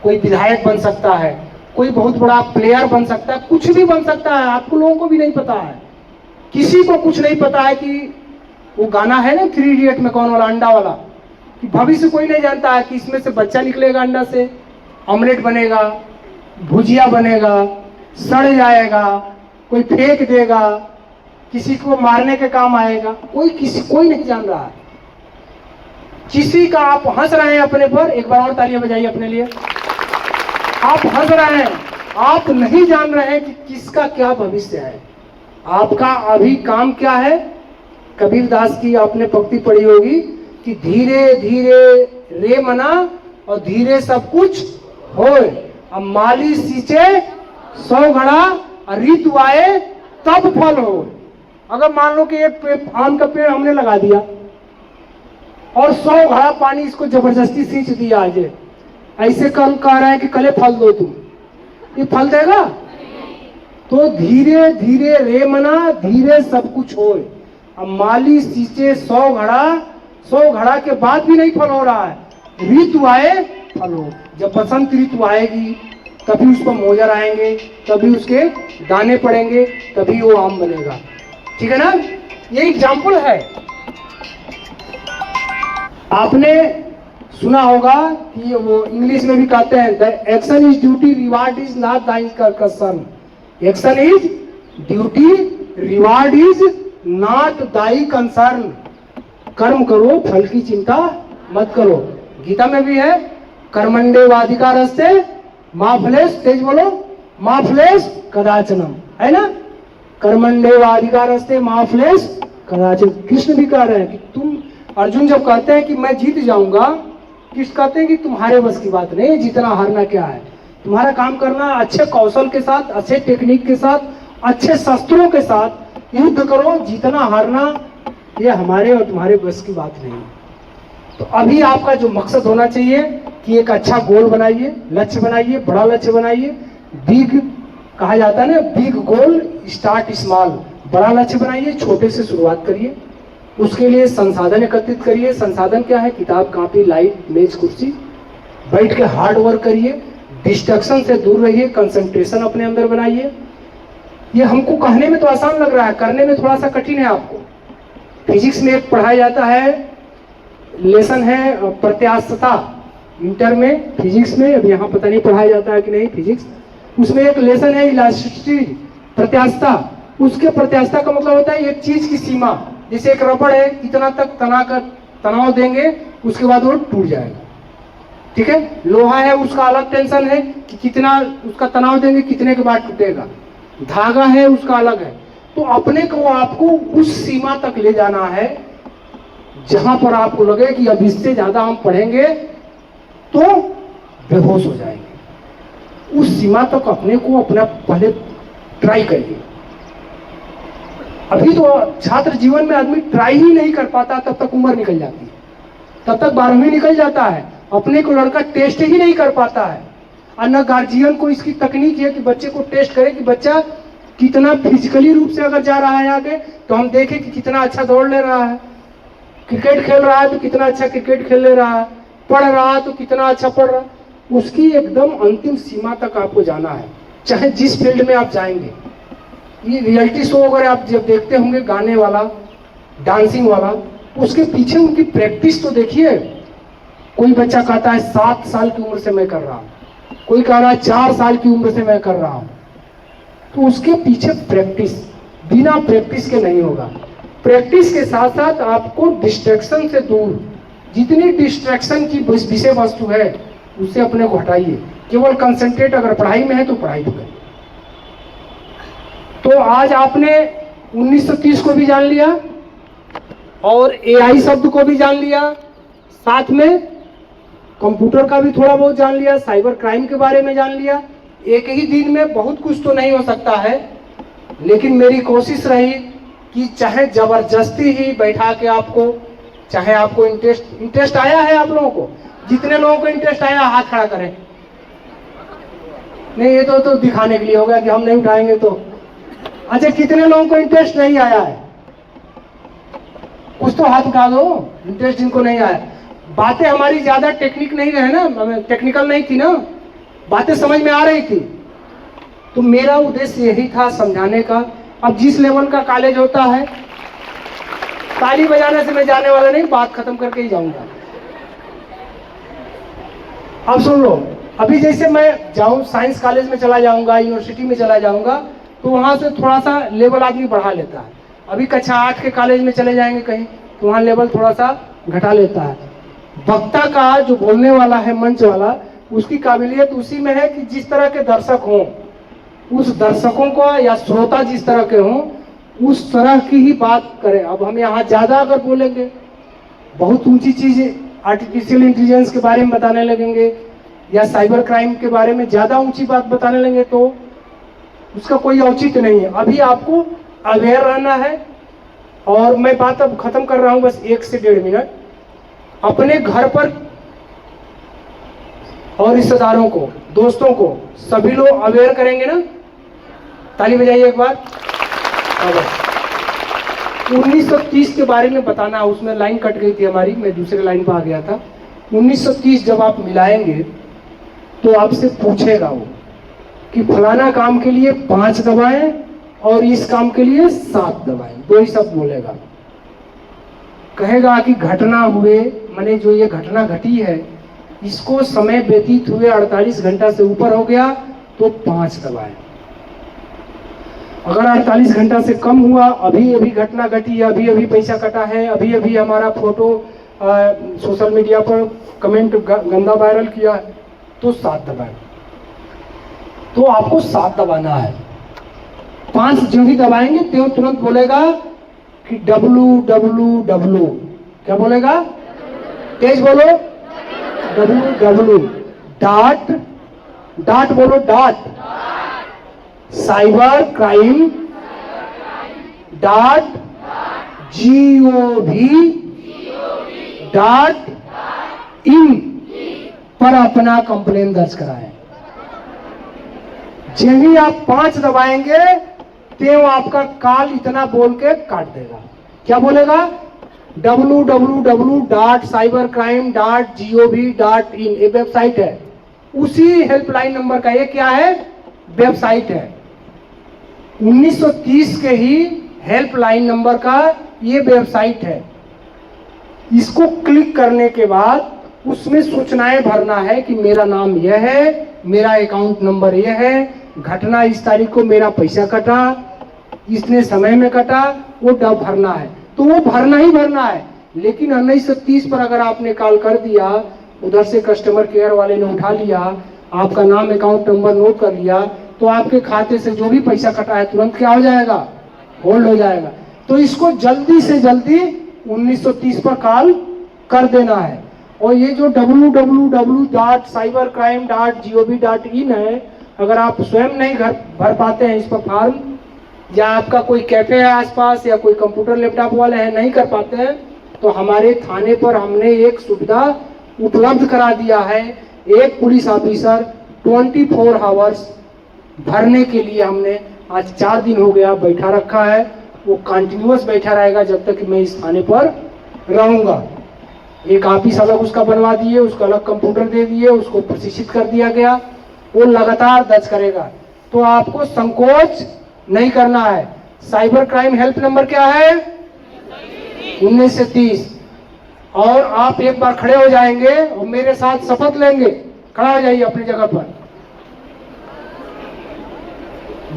कोई विधायक बन सकता है, कोई बहुत बड़ा प्लेयर बन सकता है, कुछ भी बन सकता है, आपको लोगों को भी नहीं पता है, किसी को कुछ नहीं पता है कि वो गाना है ना 3 इडियट में कौन वाला, अंडा वाला, कि भविष्य कोई नहीं जानता है कि इसमें से बच्चा निकलेगा, अंडा से ऑमलेट बनेगा, भुजिया बनेगा, सड़ जाएगा, कोई फेंक देगा, किसी को मारने के काम आएगा, कोई नहीं जान रहा है। किसी का आप हंस रहे हैं अपने पर, एक बार और तालियां बजाइए अपने लिए। आप हंस रहे हैं, आप नहीं जान रहे हैं कि किसका क्या भविष्य है, आपका अभी काम क्या है। कबीर दास की आपने पंक्ति पढ़ी होगी कि धीरे धीरे रे मना और धीरे सब कुछ होए, अब माली सींचे 100 घड़ा और ऋतु आए तब फल हो। अगर मान लो कि एक आम का पेड़ हमने लगा दिया और 100 घड़ा पानी इसको जबरदस्ती सींच दिया, आज ऐसे कल कह रहे हैं कि कल फल दो तुम, ये फल देगा? तो धीरे धीरे रे मना धीरे सब कुछ होए, अब माली सींचे 100 घड़ा के बाद भी नहीं फल हो रहा है, ऋतु आए फल हो। जब बसंत ऋतु आएगी तभी उस पर मोजर आएंगे, तभी उसके दाने पड़ेंगे, तभी वो आम बनेगा। ठीक है ना, ये एग्जाम्पल है। आपने सुना होगा कि वो इंग्लिश में भी कहते हैं the action is duty reward is not thy concern. Action is duty reward is not thy concern. कर्म करो, फल की चिंता मत करो। गीता में भी है कर्मण्डे वाधिकारस्ते मा फलेश, तेज बोलो, मा फलेश कदाचनम, है ना। कर्मण्डे वाधिकारस्ते मा फलेश कदाचन। कृष्ण भी कह रहे हैं कि तुम, अर्जुन जब कहते हैं कि मैं जीत जाऊंगा, कृष्ण कहते हैं कि तुम्हारे बस की बात नहीं, जीतना हारना क्या है, तुम्हारा काम करना अच्छे कौशल के साथ, अच्छे टेक्निक के साथ, अच्छे शस्त्रों के साथ युद्ध करो, जीतना हारना ये हमारे और तुम्हारे बस की बात नहीं। तो अभी आपका जो मकसद होना चाहिए कि एक अच्छा गोल बनाइए, लक्ष्य बनाइए, बड़ा लक्ष्य बनाइए। बिग कहा जाता है ना, बिग गोल स्टार्ट स्मॉल। बड़ा लक्ष्य बनाइए, छोटे से शुरुआत करिए, उसके लिए संसाधन एकत्रित करिए। संसाधन क्या है? किताब, कॉपी, लाइट, मेज, कुर्सी। बैठ के हार्ड वर्क करिए, डिस्ट्रक्शन से दूर रहिए, कंसंट्रेशन अपने अंदर बनाइए। ये हमको कहने में तो आसान लग रहा है, करने में थोड़ा सा कठिन है आपको। फिजिक्स में एक पढ़ाया जाता है, लेसन है प्रत्यास्थता, इंटर में फिजिक्स में, अब यहाँ पता नहीं पढ़ाया जाता है कि नहीं फिजिक्स, उसमें एक लेसन है इलास्टिसिटी, प्रत्यास्थता। उसके प्रत्यास्थता का मतलब होता है एक चीज की सीमा, जैसे एक रबड़ है, कितना तक तनाव देंगे उसके बाद वो टूट जाएगा, ठीक है। लोहा है, उसका अलग टेंशन है कि कितना उसका तनाव देंगे, कितने के बाद टूटेगा। धागा है, उसका अलग है। तो अपने को आपको उस सीमा तक ले जाना है जहां पर आपको लगे कि अब इससे ज्यादा हम पढ़ेंगे तो बेहोश हो जाएंगे। उस सीमा तक अपने को अपना पहले ट्राई करिए। अभी तो छात्र जीवन में आदमी ट्राई ही नहीं कर पाता, तब तक उम्र निकल जाती है, तब तक 12वीं निकल जाता है, अपने को लड़का टेस्ट ही नहीं कर पाता है। और न गार्जियन को इसकी तकनीक है कि बच्चे को टेस्ट करे कि बच्चा कितना फिजिकली रूप से अगर जा रहा है आगे, तो हम देखें कि कितना अच्छा दौड़ ले रहा है, क्रिकेट खेल रहा है तो कितना अच्छा क्रिकेट खेल ले रहा है, पढ़ रहा है तो कितना अच्छा पढ़ रहा है। उसकी एकदम अंतिम सीमा तक आपको जाना है, चाहे जिस फील्ड में आप जाएंगे। ये रियलिटी शो अगर आप जब देखते होंगे, गाने वाला, डांसिंग वाला, उसके पीछे उनकी प्रैक्टिस तो देखिए। कोई बच्चा कहता है 7 साल की उम्र से मैं कर रहा हूँ, कोई कह रहा है 4 साल की उम्र से मैं कर रहा हूँ। तो उसके पीछे प्रैक्टिस, बिना प्रैक्टिस के नहीं होगा। प्रैक्टिस के साथ साथ आपको डिस्ट्रैक्शन से दूर, जितनी डिस्ट्रैक्शन की विषय वस्तु है उससे अपने को हटाइए। केवल कंसंट्रेट अगर पढ़ाई में है तो पढ़ाई पे करिए। तो आज आपने 1930 को भी जान लिया और एआई शब्द को भी जान लिया, साथ में कंप्यूटर का भी थोड़ा बहुत जान लिया, साइबर क्राइम के बारे में जान लिया। एक ही दिन में बहुत कुछ तो नहीं हो सकता है, लेकिन मेरी कोशिश रही कि चाहे जबरदस्ती ही बैठा के आपको, चाहे आपको इंटरेस्ट आया है आप लोगों को, जितने लोगों को इंटरेस्ट आया हाथ खड़ा करें। नहीं, ये तो दिखाने के लिए होगा कि हम नहीं उठाएंगे तो। अच्छा, कितने लोगों को इंटरेस्ट नहीं आया है? कुछ तो हाथ उठा दो, इंटरेस्ट जिनको नहीं आया। बातें हमारी ज्यादा टेक्निक नहीं रहे ना, टेक्निकल नहीं थी ना, बातें समझ में आ रही थी। तो मेरा उद्देश्य यही था समझाने का। अब जिस लेवल का कॉलेज होता है, ताली बजाने से मैं जाने वाला नहीं, बात खत्म करके ही जाऊंगा। अब सुन लो, अभी जैसे मैं जाऊं साइंस कॉलेज में चला जाऊंगा, यूनिवर्सिटी में चला जाऊंगा, तो वहां से थोड़ा सा लेवल आदमी बढ़ा लेता है। अभी कक्षा 8 के कॉलेज में चले जाएंगे कहीं, तो वहां लेवल थोड़ा सा घटा लेता है। वक्ता का जो बोलने वाला है, मंच वाला, उसकी काबिलियत उसी में है कि जिस तरह के दर्शक हों, उस दर्शकों को या श्रोता जिस तरह के हों, उस तरह की ही बात करें। अब हम यहाँ ज्यादा अगर बोलेंगे, बहुत ऊंची चीजें आर्टिफिशियल इंटेलिजेंस के बारे में बताने लगेंगे या साइबर क्राइम के बारे में ज्यादा ऊंची बात बताने लगेंगे, तो उसका कोई औचित्य नहीं है। अभी आपको अवेयर रहना है। और मैं बात अब खत्म कर रहा हूं, बस 1 से 1.5 मिनट। अपने घर पर और रिश्तेदारों को, दोस्तों को, सभी लोग अवेयर करेंगे ना? ताली बजाइए एक बार। 1930 के बारे में बताना, उसमें लाइन कट गई थी हमारी, मैं दूसरे लाइन पर आ गया था। 1930 जब आप मिलाएंगे तो आपसे पूछेगा वो कि फलाना काम के लिए 5 दबाएं और इस काम के लिए 7 दबाएं, 2 ही शब्द बोलेगा। कहेगा कि घटना हुए, माने जो ये घटना घटी है, इसको समय व्यतीत हुए 48 घंटा से ऊपर हो गया तो 5 दबाएं। अगर 48 घंटा से कम हुआ, अभी अभी घटना घटी है, अभी अभी पैसा कटा है, अभी अभी हमारा फोटो सोशल मीडिया पर कमेंट गंदा वायरल किया है, तो 7 दबाएं। तो आपको 7 दबाना है। 5 जो ही दबाएंगे तो तुरंत बोलेगा कि www, क्या बोलेगा? तेज बोलो, www डॉट बोलो, डॉट साइबर क्राइम .gov.in पर अपना कंप्लेन दर्ज कराएं। जब ही आप 5 दबाएंगे तो आपका कॉल इतना बोल के काट देगा। क्या बोलेगा? www.cybercrime.gov.in ये वेबसाइट है, उसी हेल्पलाइन नंबर का ये क्या है? वेबसाइट है। 1930 के ही हेल्पलाइन नंबर का ये वेबसाइट है। इसको क्लिक करने के बाद उसमें सूचनाएं भरना है कि मेरा नाम यह है, मेरा अकाउंट नंबर यह है, घटना इस तारीख को मेरा पैसा कटा, इसने समय में कटा, वो डब भरना है। तो वो भरना ही भरना है। लेकिन 1930 पर अगर आपने कॉल कर दिया, उधर से कस्टमर केयर वाले ने उठा लिया, आपका नाम अकाउंट नंबर नोट कर लिया, तो आपके खाते से जो भी पैसा कटा है तुरंत क्या हो जाएगा, होल्ड हो जाएगा। तो इसको जल्दी से जल्दी 1930 पर कॉल कर देना है। और ये जो www.cybercrime.gov.in है, अगर आप स्वयं नहीं घर भर पाते हैं इस पर फॉर्म, या आपका कोई कैफे है आसपास, या कोई कंप्यूटर लैपटॉप वाले हैं नहीं कर पाते हैं, तो हमारे थाने पर हमने एक सुविधा उपलब्ध करा दिया है। एक पुलिस ऑफिसर 24 आवर्स भरने के लिए हमने आज 4 दिन हो गया बैठा रखा है। वो कंटिन्यूअस बैठा रहेगा जब तक कि मैं इस थाने पर रहूंगा। एक ऑफिस अलग उसका बनवा दिए, उसको अलग कंप्यूटर दे दिए, उसको प्रशिक्षित कर दिया गया, वो लगातार दर्ज करेगा। तो आपको संकोच नहीं करना है। साइबर क्राइम हेल्प नंबर क्या है? 19 से 30। और आप एक बार खड़े हो जाएंगे और मेरे साथ शपथ लेंगे। खड़ा हो जाइए अपनी जगह पर।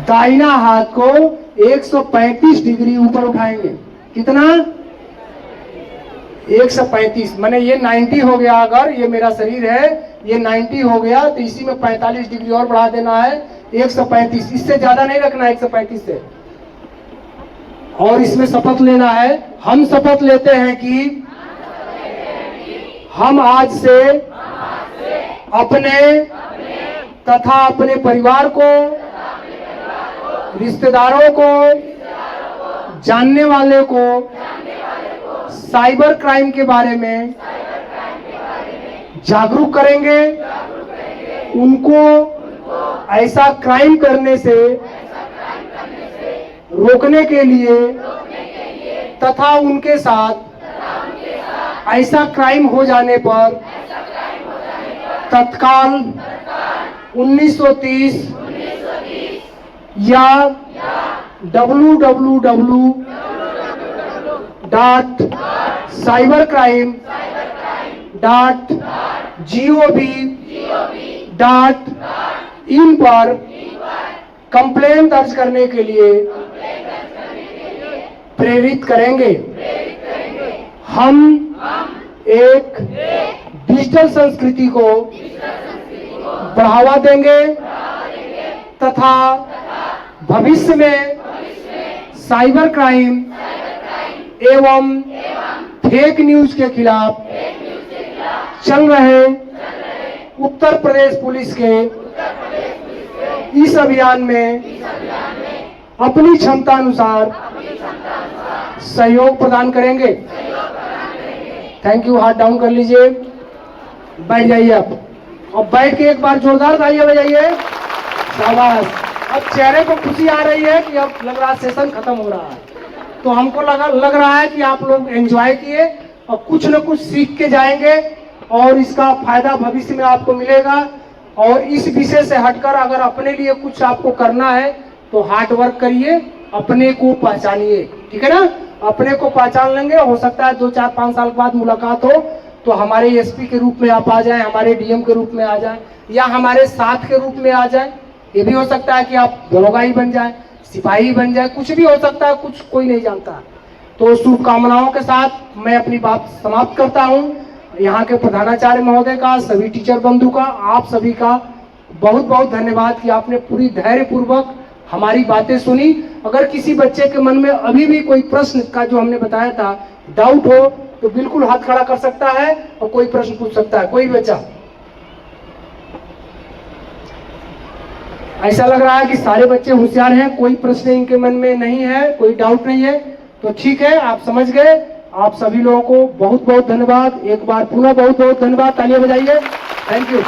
दाहिना हाथ को 135 डिग्री ऊपर उठाएंगे। कितना? 135। माने ये 90 हो गया। अगर ये मेरा शरीर है, ये 90 हो गया, तो इसी में 45 डिग्री और बढ़ा देना है, 135। इससे ज्यादा नहीं रखना है 135 से। और इसमें शपथ लेना है। हम शपथ लेते हैं कि हम आज से अपने तथा अपने परिवार को, रिश्तेदारों को, जानने वाले को साइबर क्राइम के बारे में जागरूक करेंगे। उनको ऐसा क्राइम करने से रोकने के लिए तथा उनके साथ ऐसा क्राइम हो जाने पर तत्काल 1930 या www.cybercrime.gov.in पर कंप्लेन दर्ज करने के लिए प्रेरित करेंगे। हम एक डिजिटल संस्कृति को बढ़ावा देंगे तथा भविष्य में साइबर क्राइम एवं फेक न्यूज के खिलाफ चल रहे उत्तर प्रदेश पुलिस के इस अभियान में अपनी क्षमता अनुसार सहयोग प्रदान करेंगे। Thank you. हाथ डाउन कर लीजिए, बैठ जाइए आप। और बैठ के एक बार जोरदार तालियां बजाइए। शाबाश। अब चेहरे को खुशी आ रही है कि अब लग रहा सेशन खत्म हो रहा है। तो हमको लग रहा है कि आप लोग एंजॉय किए और कुछ न कुछ सीख के जाएंगे और इसका फायदा भविष्य में आपको मिलेगा। और इस विषय से हटकर अगर अपने लिए कुछ आपको करना है तो हार्ड वर्क करिए, अपने को पहचानिए। ठीक है ना? अपने को पहचान लेंगे, हो सकता है 2, 4, 5 साल बाद मुलाकात हो तो हमारे एसपी के रूप में आप आ जाएं, हमारे डीएम के रूप में आ जाएं, या हमारे साथ के रूप में आ जाएं। ये भी हो सकता है कि आप दरोगा ही बन जाएं, सिपाही बन जाए, कुछ भी हो सकता है, कुछ कोई नहीं जानता। तो शुभकामनाओं के साथ मैं अपनी बात समाप्त करता हूँ। यहाँ के प्रधानाचार्य महोदय का, सभी टीचर बंधु का, आप सभी का बहुत बहुत धन्यवाद कि आपने पूरी धैर्य पूर्वक हमारी बातें सुनी। अगर किसी बच्चे के मन में अभी भी कोई प्रश्न का जो हमने बताया था डाउट हो तो बिल्कुल हाथ खड़ा कर सकता है और कोई प्रश्न पूछ सकता है। कोई बच्चा? ऐसा लग रहा है कि सारे बच्चे होशियार हैं, कोई प्रश्न इनके मन में नहीं है, कोई डाउट नहीं है। तो ठीक है, आप समझ गए। आप सभी लोगों को बहुत बहुत धन्यवाद। एक बार पुनः बहुत बहुत धन्यवाद। तालियां बजाइए। Thank you.